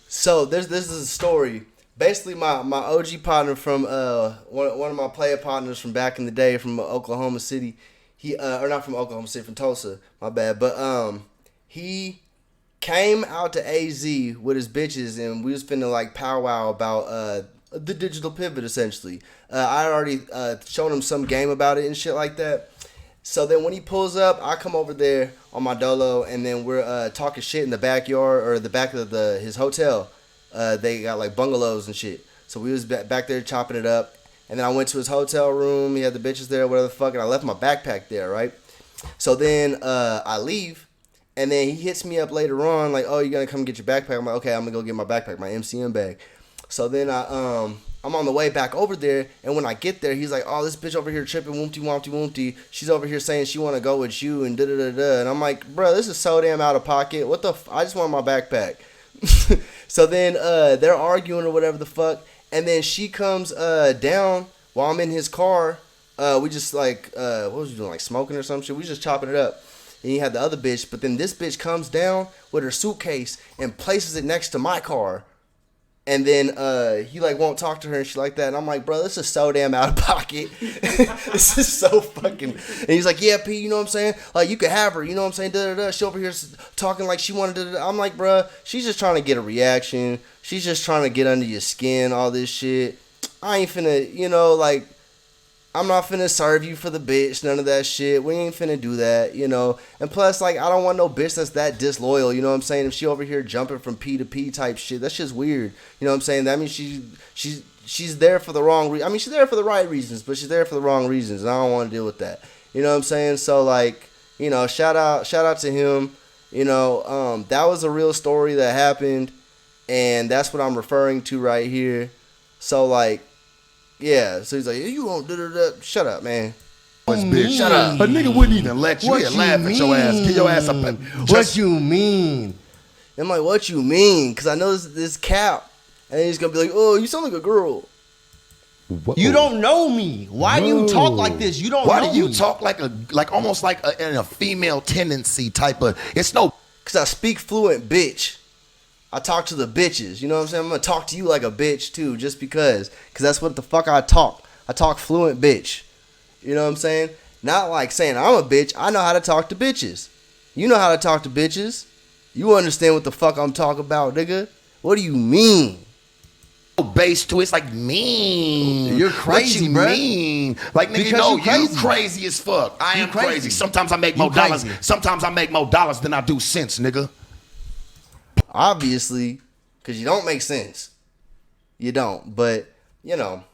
So this is a story. Basically, my OG partner from one of my player partners from back in the day from Oklahoma City. He or not from Oklahoma City, from Tulsa. My bad. But he came out to AZ with his bitches, and we was finna like powwow about the digital pivot essentially. I had already shown him some game about it and shit like that. So then when he pulls up, I come over there on my dolo, and then we're talking shit in the backyard or the back of his hotel. They got like bungalows and shit. So we was back there chopping it up. And then I went to his hotel room. He had the bitches there, whatever the fuck. And I left my backpack there, right? So then I leave. And then he hits me up later on like, oh, you going to come get your backpack? I'm like, okay, I'm going to go get my backpack, my MCM bag. So then I'm on the way back over there, and when I get there, he's like, oh, this bitch over here tripping, wompty, wompty, wompty. She's over here saying she want to go with you, and da-da-da-da. And I'm like, bro, this is so damn out of pocket. What the I just want my backpack. So then they're arguing or whatever the fuck, and then she comes down while I'm in his car. We just like, what was you doing, like smoking or some shit? We just chopping it up. And he had the other bitch, but then this bitch comes down with her suitcase and places it next to my car. And then he like won't talk to her and shit like that. And I'm like, bro, this is so damn out of pocket. This is so fucking. And he's like, yeah, P, you know what I'm saying? Like, you could have her, you know what I'm saying? Da da da. She over here talking like she wanted to. I'm like, bro, she's just trying to get a reaction. She's just trying to get under your skin, all this shit. I ain't finna, you know, like, I'm not finna serve you for the bitch, none of that shit. We ain't finna do that, you know. And plus, like, I don't want no bitch that's that disloyal, you know what I'm saying? If she over here jumping from P to P type shit, that's just weird. You know what I'm saying? That means she's there for the wrong reason. I mean, she's there for the right reasons, but she's there for the wrong reasons, and I don't want to deal with that. You know what I'm saying? So, like, you know, shout out to him. You know, that was a real story that happened, and that's what I'm referring to right here. So, like, yeah, so he's like, you won't da-da-da. Shut up, man. Bitch, shut up. A nigga wouldn't even let you. He'd laugh at your ass. Get your ass up. What you mean? I'm like, what you mean? Because I know this cap. And he's going to be like, oh, you sound like a girl. Whoa. You don't know me. Why do you talk like this? You don't know me. Why do you talk like almost like in a female tendency type of, it's no. Because I speak fluent bitch. I talk to the bitches, you know what I'm saying? I'm going to talk to you like a bitch too, just because. Because that's what the fuck I talk. I talk fluent bitch. You know what I'm saying? Not like saying I'm a bitch. I know how to talk to bitches. You know how to talk to bitches. You understand what the fuck I'm talking about, nigga. What do you mean? Base to it's like mean. You're crazy, what you bro. mean? Like, nigga, Because no, you you crazy as fuck. I am crazy. crazy. Sometimes I make more dollars. Sometimes I make more dollars than I do sense, nigga. Obviously, because you don't make sense. You don't. But, you know,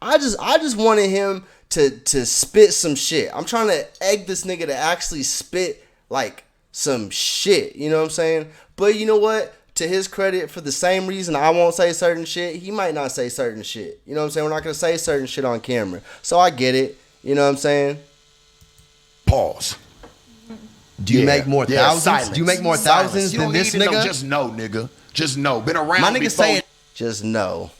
I just wanted him to spit some shit. I'm trying to egg this nigga to actually spit, like, some shit. You know what I'm saying? But you know what? To his credit, for the same reason I won't say certain shit, he might not say certain shit. You know what I'm saying? We're not going to say certain shit on camera. So I get it. You know what I'm saying? Pause. Do you make more thousands? Silence. Do you make more Silence. thousands You than don't this need to know. nigga? Just know, nigga. Just know. Been around My nigga before. say it Just know.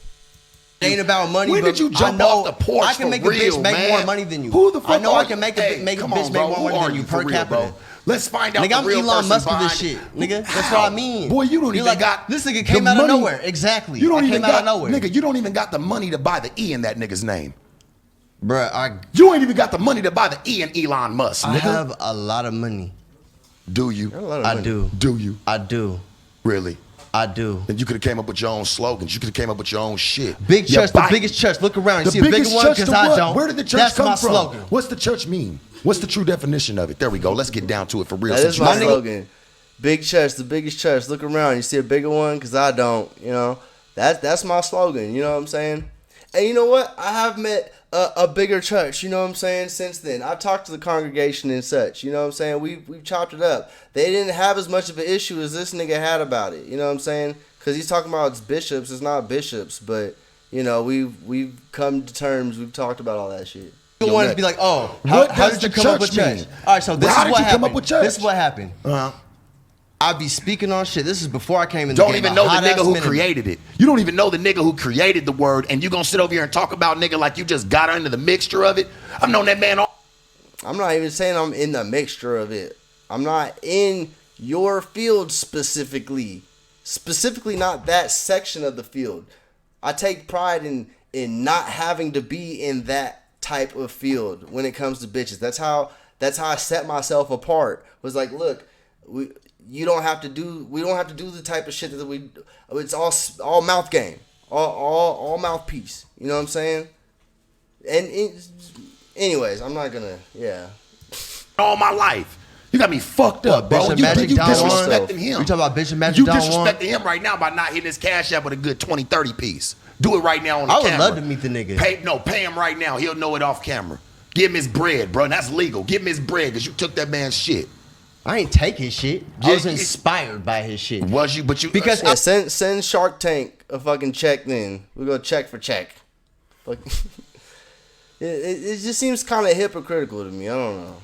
ain't about money. When but did you jump I know off the porch I can for make real, a bitch make man? more money than you. Who the fuck I know are I can you? make a Hey, make a come bitch on, make bro. more Who money are than you you per for real, capita. bro? Let's find out Nigga, the I'm real Elon person Musk with behind this it. shit. Nigga, that's How? what I mean. Boy, you don't You're even like, got this nigga the came out of money. nowhere. Exactly. You don't I even came out got of nowhere. nigga. You don't even got the money to buy the E in that nigga's name. Bruh, You ain't even got the money to buy the E in Elon Musk, nigga. I have a lot of money. Do you? I do. Do you? I do. Really? I do. Then you could have came up with your own slogans. You could have came up with your own shit. Big Your church, the body. biggest church. Look around. You The see a bigger biggest one? church Because to I what? don't. Where did the church That's come my from? slogan. What's the church mean? What's the true definition of it? There we go. Let's get down to it for real. That Since is you my said it. slogan. Big church, the biggest church. Look around. You see a bigger one? Because I don't. You know, that's my slogan. You know what I'm saying? And you know what? I have met a bigger church. You know what I'm saying? Since then, I've talked to the congregation and such. You know what I'm saying? We've chopped it up. They didn't have as much of an issue as this nigga had about it. You know what I'm saying? Because he's talking about it's bishops. It's not bishops, but you know we've come to terms. We've talked about all that shit. You wanted to be like, oh, What how does did you the come up church with church? mean? All right, so this How is did what you happened. come up with church? This is what happened. Uh-huh. I be speaking on shit. This is before I came in the Don't game. even a know the hot-ass nigga who minute. created it. You don't even know the nigga who created the word, and you gonna sit over here and talk about nigga like you just got under the mixture of it. I've known that man all. I'm not even saying I'm in the mixture of it. I'm not in your field specifically. Specifically not that section of the field. I take pride in not having to be in that type of field when it comes to bitches. That's how I set myself apart. Was like, look, we don't have to do the type of shit that we. It's all mouth game, all mouthpiece. You know what I'm saying? And anyways, I'm not gonna. Yeah. All my life. You got me fucked up, bro. Bishop You Magic Don disrespecting Juan? him. You talking about Bishop Magic You Don disrespecting him right now by not hitting his cash app with a good 20, 30 piece. Do it right now on the I would camera. love to meet the nigga. Pay him right now. He'll know it off camera. Give him his bread, bro. And that's legal. Give him his bread because you took that man's shit. I ain't take his shit. I Yeah, was inspired by his shit. Was you? But you Because Yeah, send Shark Tank a fucking check. Then we go check for check. Fuck. It just seems kind of hypocritical to me. I don't know.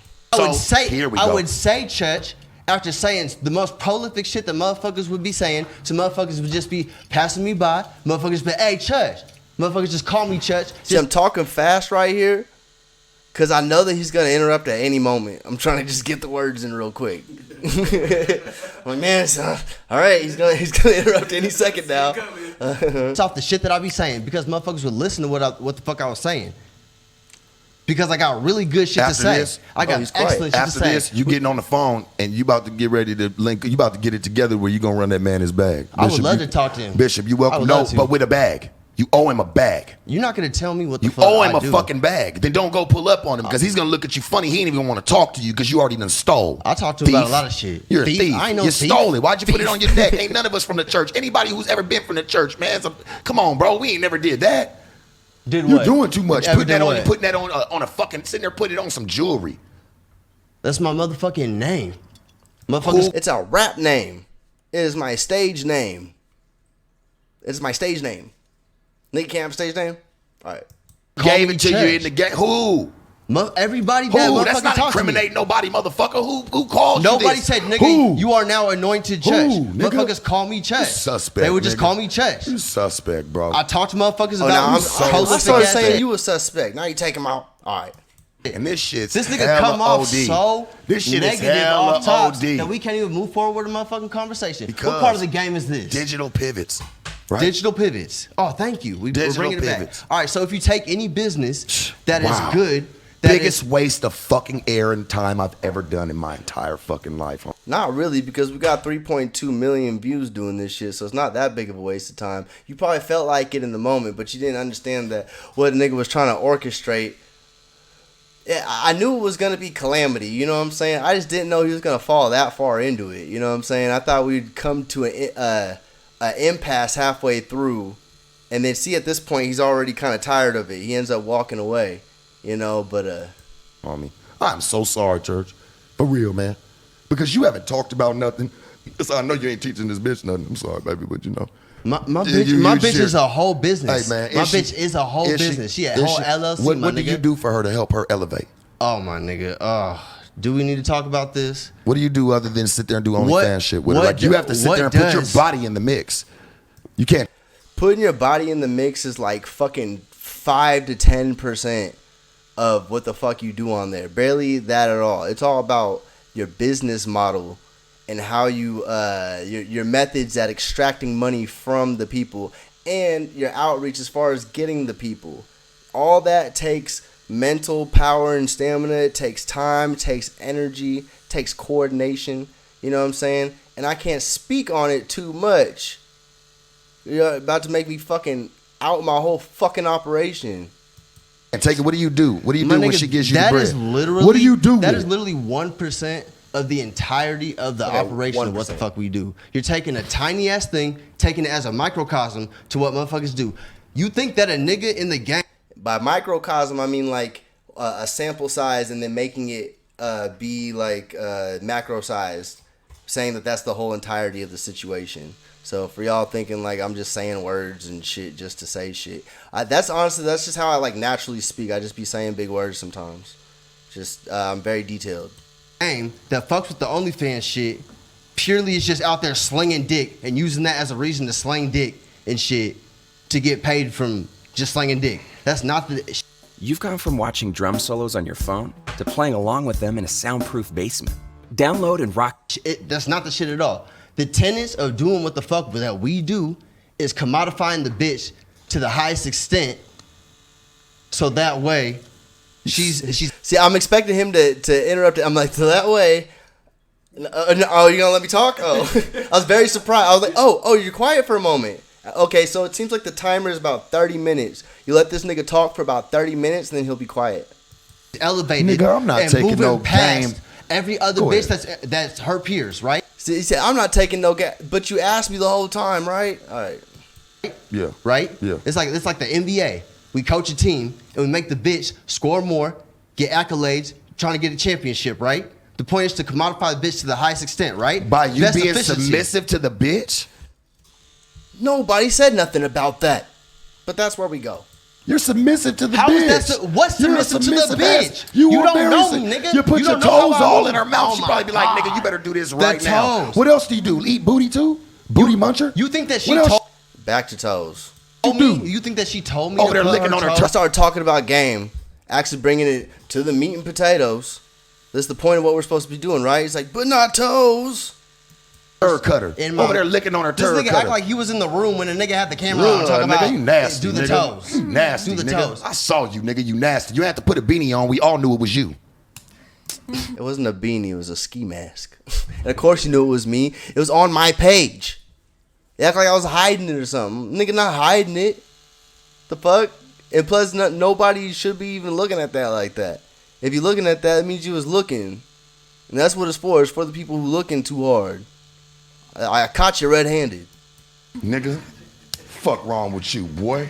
Here we go. I would say, Church, after saying the most prolific shit that motherfuckers would be saying, so motherfuckers would just be passing me by. Motherfuckers be, hey, Church. Motherfuckers just call me Church. See, I'm talking fast right here because I know that he's going to interrupt at any moment. I'm trying to just get the words in real quick. I'm like, man, son, all right, he's gonna interrupt any second now. It's off the shit that I be saying because motherfuckers would listen to what the fuck I was saying. Because I got really good shit to After say. this- I got he's quiet. excellent shit After to say. this, you getting on the phone and you about to get ready to link. You about to get it together where you gonna run that man his bag. I would Bishop, love you- to talk to him. Bishop, you I welcome. would No, love to. but with a bag. You owe him a bag. You're not gonna tell me what the You fuck owe him I a do. fucking bag. Then don't go pull up on him because he's gonna look at you funny. He ain't even want to talk to you because you already done stole. I talk to him about Thief. a lot of shit. You're Thief? a thief. I ain't no you thief. stole it. Why'd you put it on your neck? Ain't none of us from the church. Anybody who's ever been from the church, man. Come on, bro. We ain't never did that. Did You're what? doing too much. Ever Putting that did on. what? Putting that on a fucking. Sitting there, put it on some jewelry. That's my motherfucking name. Motherfuckers. It's a rap name. It is my stage name. It's my stage name. Nigga can't have a stage name? All right. Call Gave me it to you Church. in the game. Who? Everybody that Who? motherfucking That's not talk to me. incriminating nobody, motherfucker. Who called you Nobody this? said, nigga, Who? you are now anointed church. Who, nigga? Motherfuckers call me church. You suspect, They would just nigga. call me church. You suspect, bro. I talk to motherfuckers Oh, about now who's I prolific started ass saying shit. you a suspect. Now you take him out. All right. And this shit's This nigga hella come off OD. so This shit is negative hella off tops OD. that we can't even move forward with a motherfucking conversation. Because what part of the game is this? Digital pivots, right? Digital pivots. Oh, thank you. We're Digital bringing it pivots. back. All right, so if you take any business that is Wow. good, that Biggest is, waste of fucking air and time I've ever done in my entire fucking life. Not really, because we got 3.2 million views doing this shit, so it's not that big of a waste of time. You probably felt like it in the moment, but you didn't understand that what a nigga was trying to orchestrate. I knew it was going to be calamity, you know what I'm saying? I just didn't know he was going to fall that far into it, you know what I'm saying? I thought we'd come to an impasse halfway through, and then see at this point he's already kind of tired of it. He ends up walking away, you know, but... Homie, I'm so sorry, church. For real, man. Because you haven't talked about nothing. So I know you ain't teaching this bitch nothing. I'm sorry, baby, but you know. my Yeah, bitch, you my share- bitch is a whole business. Hey, man. My is she- bitch is a whole is she- business. She a is whole she- LLC, What my do nigga. you do for her to help her elevate? Oh, my nigga. Do we need to talk about this? What do you do other than sit there and do What- OnlyFans shit with her? what Like, you do- have to sit what there and put your does- body in the mix. You can't. Putting your body in the mix is like fucking 5 to 10% of what the fuck you do on there. Barely that at all. It's all about your business model and how you your methods at extracting money from the people and your outreach as far as getting the people. All that takes mental power and stamina. It takes time, it takes energy, it takes coordination. You know what I'm saying? And I can't speak on it too much. You're about to make me fucking out my whole fucking operation. And take it. What do you do? What do you do when she gives you the That bread? is literally. What do you do? That with is it? literally 1% of the entirety of the operation of what the 1%. fuck we do. You're taking a tiny ass thing, taking it as a microcosm to what motherfuckers do. You think that a nigga in the game? By microcosm, I mean like a sample size and then making it be like macro sized, saying that that's the whole entirety of the situation. So for y'all thinking like I'm just saying words and shit just to say shit, that's just how I like naturally speak. I just be saying big words sometimes. Just I'm very detailed. Game that fucks with the OnlyFans shit purely is just out there slinging dick and using that as a reason to sling dick and shit to get paid from just slinging dick. That's not the. You've gone from watching drum solos on your phone to playing along with them in a soundproof basement. Download and rock. That's not the shit at all. The tenets of doing what the fuck that we do is commodifying the bitch to the highest extent, so that way she's. See, I'm expecting him to interrupt it. I'm like, so that way. Oh, you're gonna let me talk? Oh, I was very surprised. I was like, oh, you're quiet for a moment. Okay, so it seems like the timer is about 30 minutes. You let this nigga talk for about 30 minutes, and then he'll be quiet. Elevated. Nigga, I'm not and taking moving no past game. every other Go bitch ahead. that's her peers, right? See, he said, I'm not taking no but you asked me the whole time, right? All right. Yeah. Right? Yeah. It's like the NBA. We coach a team and we make the bitch score more, get accolades, trying to get a championship, right? The point is to commodify the bitch to the highest extent, right? By you Best being efficiency. submissive to the bitch? Nobody said nothing about that. But that's where we go. You're submissive to the How bitch. is that what's You're a submissive to the ass- bitch? You, You are don't very know su- me, nigga. You put You your don't know toes how I all move. in her mouth. Oh She my probably be like, God. nigga, you better do this The right now. toes. What else do you do? Eat booty too? Booty muncher? You think that she What else? told Back to toes. me? You think that she told me? Over to there put licking on her toes? I started talking about game, actually bringing it to the meat and potatoes. That's the point of what we're supposed to be doing, right? It's like, but not toes. Turd cutter. In my- Over there licking on her This turd nigga cutter. act like he was in the room when the nigga had the camera on Ugh, talking nigga, about you nasty, do the nigga. toes. You nasty, Do the nigga. toes. I saw you, nigga. You nasty. You had to put a beanie on. We all knew it was you. It wasn't a beanie, it was a ski mask. And of course you knew it was me. It was on my page. You act like I was hiding it or something. Nigga, not hiding it. The fuck? And plus, nobody should be even looking at that like that. If you're looking at that, it means you was looking. And that's what it's for. It's for the people who looking too hard. I caught you red-handed. Nigga, fuck wrong with you, boy.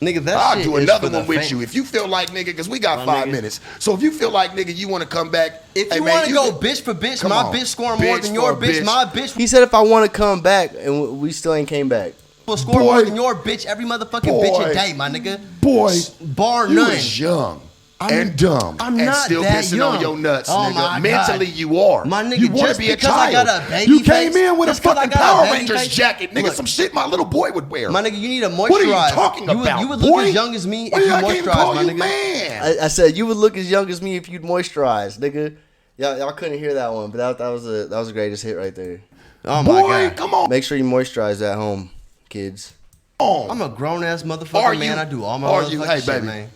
Nigga, that I'll shit do is another for the one with fam- you. If you feel like, nigga, because we got My 5 nigga. minutes. So if you feel like, nigga, you want to come back. If hey, you man, want to go can- bitch for bitch, Come my on. bitch scoring more Bitch than your for bitch. bitch. My bitch He said if I want to come back, and we still ain't came back. will score Boy. more than your bitch every motherfucking bitch Boy. a day, my nigga. Boy, Bar you none. is young and dumb I'm and not still that pissing young. on your nuts, Oh nigga. my God. Mentally, you are. My nigga, you want just to be a because I child. got a baby you came face- in with a just 'cause I fucking got a Power baby Rangers face- jacket, nigga. Look. Some shit my little boy would wear. My nigga, you need to moisturize. What are you talking about, You would look boy? as young as me if Why you I can't even moisturize, call my you nigga. man. I said you would look as young as me if you'd moisturize, nigga. Y'all couldn't hear that one, but that was the greatest hit right there. Oh my Boy, God. come on. Make sure you moisturize at home, kids. I'm a grown ass motherfucker, Are man. you- I do all my are motherfucking you- hey, shit, baby. man.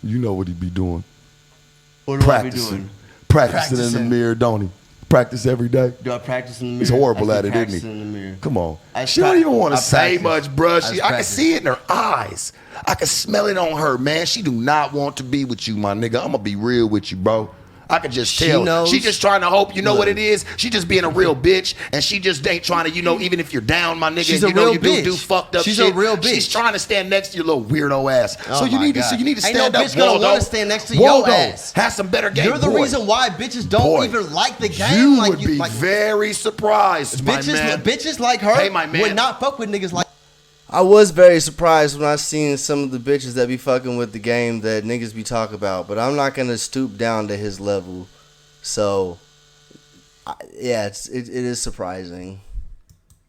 You know what he be doing. What do I be Practicing. doing? Practicing in the Practicing. mirror, don't he? Practice every day. Do I practice in the mirror? He's horrible I at do it, practice isn't he? in the mirror. Come on. I She don't even want to I say practice. much, bruh. I I can practice. see it in her eyes. I can smell it on her, man. She do not want to be with you, my nigga. I'm going to be real with you, bro. I can just She tell. knows. She just trying to hope. You know Look. what it is? She just being a real bitch, and she just ain't trying to, even if you're down, my nigga, She's and a real you bitch. do fucked up She's shit. a real bitch. She's trying to stand next to your little weirdo ass. Oh so you my need God. to Ain't stand no up, bitch gonna Waldo. wanna stand next to Waldo, your ass. have some better game. You're the boy. reason why bitches don't Boy, even like the game. You like would be very surprised, my man. Bitches like her Hey, my man. would not fuck with niggas like. I was very surprised when I seen some of the bitches that be fucking with the game that niggas be talking about, but I'm not gonna stoop down to his level. So, yeah, it is surprising.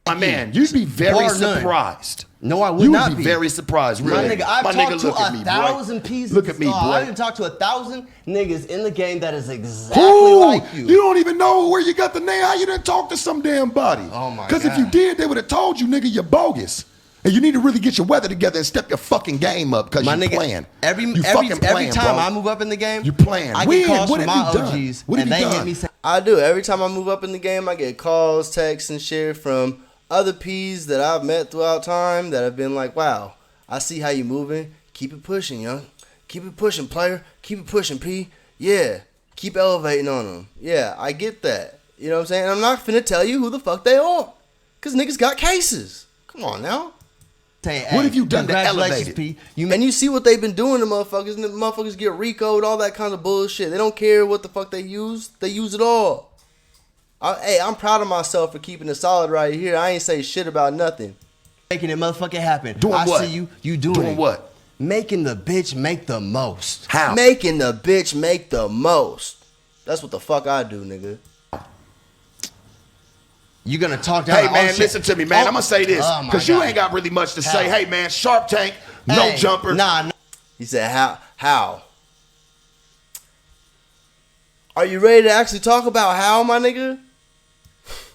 My man, you'd be very Bar none. surprised. No, I would you not would be. be very surprised. Really. My nigga, I've My talked nigga, to look at me, 1,000 boy. pieces. Look at me, boy. I've talked to 1,000 niggas in the game that is exactly Ooh, like you. You don't even know where you got the name. How you didn't talk to some damn body? Oh my God. Because if you did, they would have told you, nigga, you're bogus. And you need to really get your weather together and step your fucking game up because you're playing. Every fucking playing, time bro. I move up in the game, You playing. I When? get calls What from have my you done? OGs, What have and you they hit done? me saying, I do. Every time I move up in the game, I get calls, texts, and shit from other P's that I've met throughout time that have been like, wow, I see how you moving. Keep it pushing, young. Keep it pushing, player. Keep it pushing, P. Yeah. Keep elevating on them. Yeah, I get that. You know what I'm saying? I'm not finna tell you who the fuck they are. Because niggas got cases. Come on now. saying, What have you done to congratulations, elevate it? P. And you see what they've been doing to motherfuckers, and the motherfuckers get RICO'd, all that kind of bullshit. They don't care what the fuck they use. They use it all. Hey, I'm proud of myself for keeping it solid right here. I ain't say shit about nothing. Making it motherfucking happen. Doing I what? see you doing it. Doing what? Making the bitch make the most. How? Making the bitch make the most. That's what the fuck I do, nigga. You gonna talk down? Hey all man, shit. listen to me, man. I'm gonna say this Oh, my because you God. ain't got really much to How? say. Hey man, Shark Tank, no Hey, jumper. Nah. He said, how? Are you ready to actually talk about how, my nigga?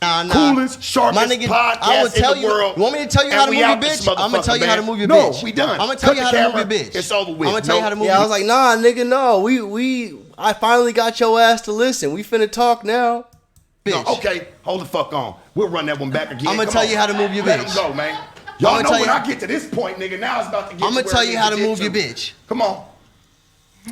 Nah. Coolest, sharpest My nigga, podcast I will tell in the you. world. You want me to tell you And how to we move your out this bitch? I'm gonna tell you motherfucker, how to man. move your No, bitch. we done. I'm gonna tell Cut you the how to move camera. your bitch. It's over with. I'm gonna tell you how to move Yeah, I your was like, nah, nigga, no. I finally got your ass to listen. We finna talk now. bitch. No, okay, hold the fuck on. We'll run that one back again. I'm gonna Come tell on. you how to move your Let bitch. him go, man. Y'all I'ma know tell when you- I get to this point, nigga, now it's about to get I'm gonna to where tell it you needs how to get move your to. bitch. Come on.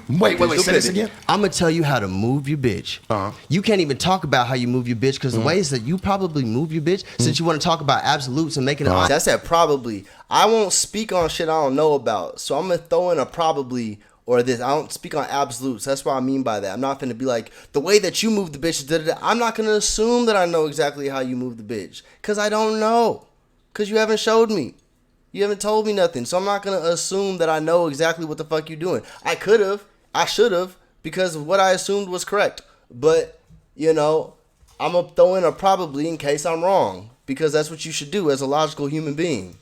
Wait, say this again. I'm gonna tell you how to move your bitch. Uh-huh. You can't even talk about how you move your bitch because the ways that you probably move your bitch, since you want to talk about absolutes and making it. I said probably. I won't speak on shit I don't know about. So I'm gonna throw in a probably or this. I don't speak on absolutes. That's what I mean by that. I'm not gonna be like the way that you move the bitch. I'm not gonna assume that I know exactly how you move the bitch because I don't know. Because you haven't showed me. You haven't told me nothing. So I'm not gonna assume that I know exactly what the fuck you're doing. I could have. I should have because what I assumed was correct. But you know, I'm gonna throw in a probably in case I'm wrong because that's what you should do as a logical human being.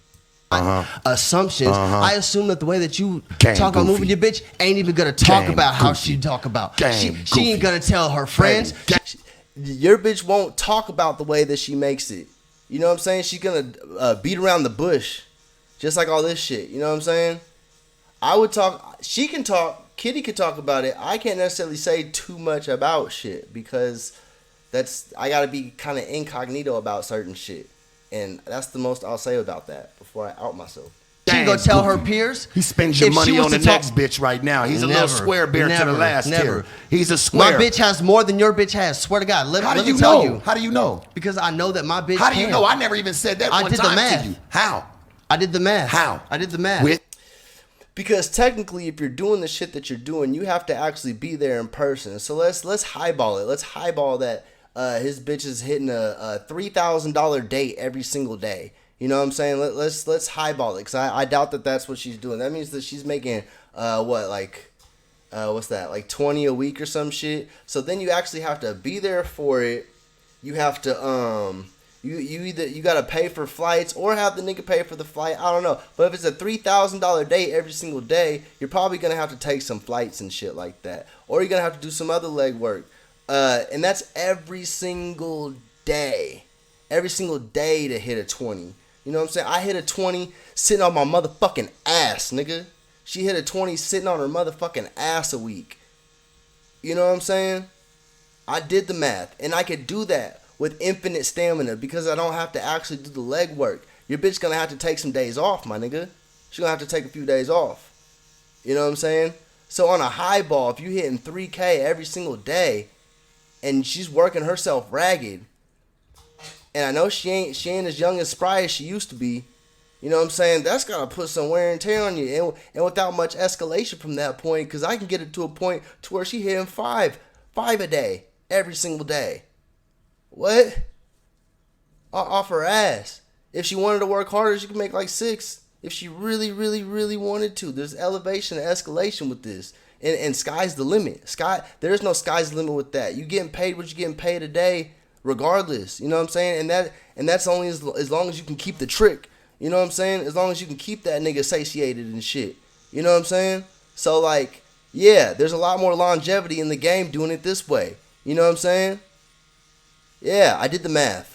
Assumptions. I assume that the way that you Game talk about goofy. moving your bitch ain't even gonna talk Game about how goofy. she talk about. Game She ain't goofy. gonna tell her friends. Your bitch won't talk about the way that she makes it. You know what I'm saying? She's gonna beat around the bush, just like all this shit. You know what I'm saying? I would talk. She can talk. Kitty can talk about it. I can't necessarily say too much about shit because I gotta be kind of incognito about certain shit, and that's the most I'll say about that before I out myself. She Damn, gonna tell her goofy. peers. He spends your if she money was on the to talk- next bitch right now. He's a Never, little square bear to never, the last never. tier. He's a square. My bitch has more than your bitch has. Swear to God. Let How do me you tell know? you. How do you know? Because I know that my bitch. How do you can. know? I never even said that I one did the time math. to you. How? I did the math. How? I did the math. With Because technically, if you're doing the shit that you're doing, you have to actually be there in person. So let's highball it. Let's highball that his bitch is hitting a $3,000 date every single day. You know what I'm saying? Let's highball it because I doubt that that's what she's doing. That means that she's making what's that, like 20 a week or some shit. So then you actually have to be there for it. You have to you gotta pay for flights or have the nigga pay for the flight. I don't know. But if it's a $3,000 date every single day, you're probably gonna have to take some flights and shit like that. Or you're gonna have to do some other leg work. And that's every single day. Every single day to hit a 20. You know what I'm saying? I hit a 20 sitting on my motherfucking ass, nigga. She hit a 20 sitting on her motherfucking ass a week. You know what I'm saying? I did the math. And I could do that with infinite stamina because I don't have to actually do the leg work. Your bitch gonna have to take some days off, my nigga. She gonna have to take a few days off. You know what I'm saying? So on a high ball, if you hitting 3K every single day and she's working herself ragged, and I know she ain't as young and spry as she used to be, you know what I'm saying? That's gotta put some wear and tear on you, and without much escalation from that point, because I can get it to a point to where she hitting five a day every single day. What? Off her ass. If she wanted to work harder, she could make like 6. If she really, really, really wanted to. There's elevation and escalation with this. And sky's the limit. There's no sky's the limit with that. You getting paid what you getting paid a day, regardless. You know what I'm saying? And that's only as long as you can keep the trick. You know what I'm saying? As long as you can keep that nigga satiated and shit. You know what I'm saying? So like, yeah, there's a lot more longevity in the game doing it this way. You know what I'm saying? Yeah, I did the math.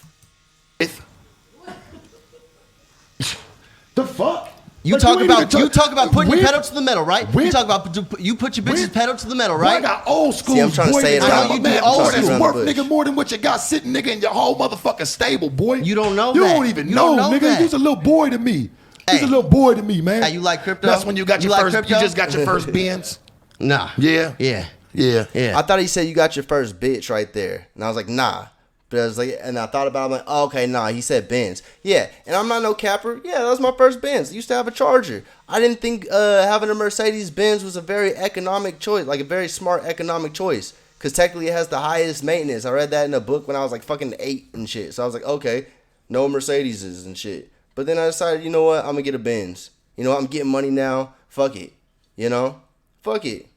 The fuck? You talk about putting your pedal to the metal, right? You talk about you put your bitch's pedal to the metal, right? I got old school. See, I'm trying to say it around, man, old that's school. worth, nigga, more than what you got sitting, nigga, in your whole motherfucking stable, boy. You don't know you that. don't even You know, don't know nigga. that. You's a little boy to me. Hey. You's a little boy to me, man. Hey, you like crypto? That's when you got your like first. crypto? You just got your first Benz. Nah. Yeah. Yeah. Yeah. Yeah. I thought he said you got your first bitch right there. And I was like, nah. But I was like, and I thought about it, I'm like, oh, okay, nah, he said Benz. Yeah, and I'm not no capper. Yeah, that was my first Benz. I used to have a Charger. I didn't think having a Mercedes Benz was a very economic choice, like a very smart economic choice. Because technically it has the highest maintenance. I read that in a book when I was like fucking 8 and shit. So I was like, okay, no Mercedeses and shit. But then I decided, you know what, I'm going to get a Benz. You know what, I'm getting money now. Fuck it. You know? Fuck it.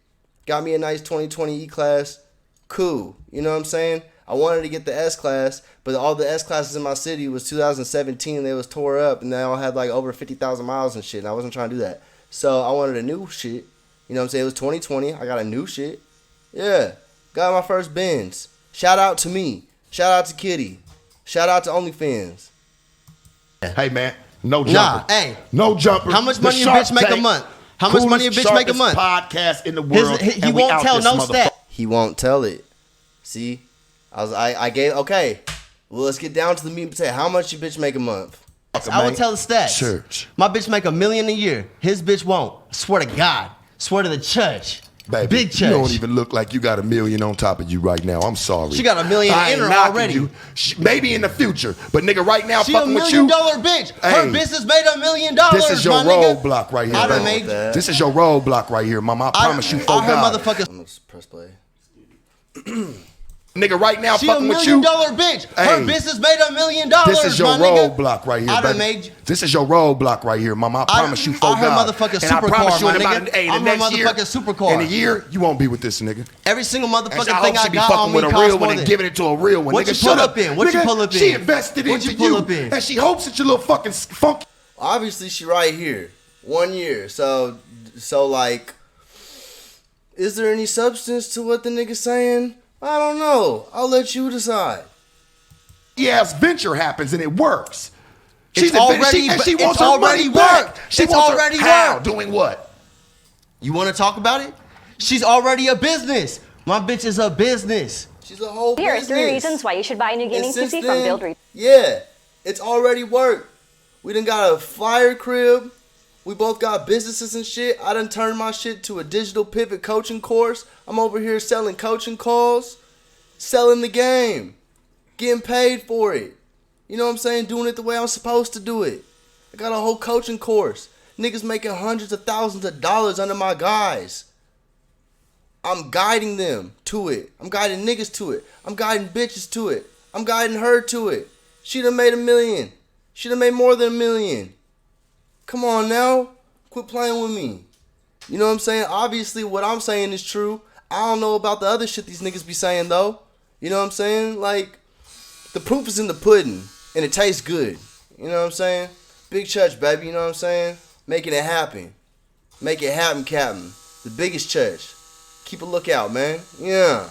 Got me a nice 2020 E-Class. Cool. You know what I'm saying? I wanted to get the S-Class, but all the S-Classes in my city was 2017. They was tore up, and they all had like over 50,000 miles and shit, and I wasn't trying to do that. So I wanted a new shit. You know what I'm saying? It was 2020. I got a new shit. Yeah. Got my first Benz. Shout out to me. Shout out to Kitty. Shout out to OnlyFans. Hey, man. No jumper. Nah, hey. No jumper. How much The money your Shark bitch make a Tank, month? How much money your bitch make a sharpest month? podcast in the world. He and we won't out tell this no motherfucker. stat. He won't tell it. See? I gave, okay. Well, let's get down to the meat and potato. How much your bitch make a month? I will tell the stats. Church. My bitch make $1 million a year. His bitch won't. Swear to God. Swear to the church. Baby, Big church. you don't even look like you got $1 million on top of you right now. I'm sorry. She got $1 million I in ain't her knocking already. You. Maybe in the future, but nigga, right now, She $1 fucking with you. million bitch. Her Hey. business made $1 million. This is your my nigga. roadblock right here. I done baby. made. This is your roadblock right here, mama. I promise you, for I heard God. motherfuckers. I'm going to press play. Nigga, right now, She $1 fucking with million you. bitch. Her Hey. business made $1 million. This is your my nigga. roadblock right here, I done baby. made. This is your roadblock right here, mama. I promise you, for I heard God. motherfucking And I supercar, promise you, my in about nigga. the I'm next her year, motherfucking supercar. in a year, you won't be with this nigga. Every single And motherfucking I thing hope I she be got fucking on me with a costs real more one and than. giving it to a real one. What nigga, you shut pull up up in? What you Nigga, pull up She in? invested What into you pull you, up in? and she hopes that your little fucking funky. Obviously, she right here. 1 year. So like, is there any substance to what the nigga's saying? I don't know. I'll let you decide. Yes, venture happens and it works. It's already- and she it's wants her already money back. worked. She It's wants her- already how? worked. Doing what? You want to talk about it? She's already a business. My bitch is a business. She's a whole Here are business. 3 reasons why you should buy a new And gaming since PC then, from Build Reach. yeah, it's already worked. We done got a flyer crib. We both got businesses and shit. I done turned my shit to a digital pivot coaching course. I'm over here selling coaching calls, selling the game, getting paid for it. You know what I'm saying? Doing it the way I'm supposed to do it. I got a whole coaching course. Niggas making hundreds of thousands of dollars under my guys. I'm guiding them to it. I'm guiding niggas to it. I'm guiding bitches to it. I'm guiding her to it. She done made $1 million. She done made more than $1 million. Come on now. Quit playing with me. You know what I'm saying? Obviously, what I'm saying is true. I don't know about the other shit these niggas be saying, though. You know what I'm saying? Like, the proof is in the pudding, and it tastes good. You know what I'm saying? Big church, baby. You know what I'm saying? Making it happen. Make it happen, Captain. The biggest church. Keep a lookout, man. Yeah.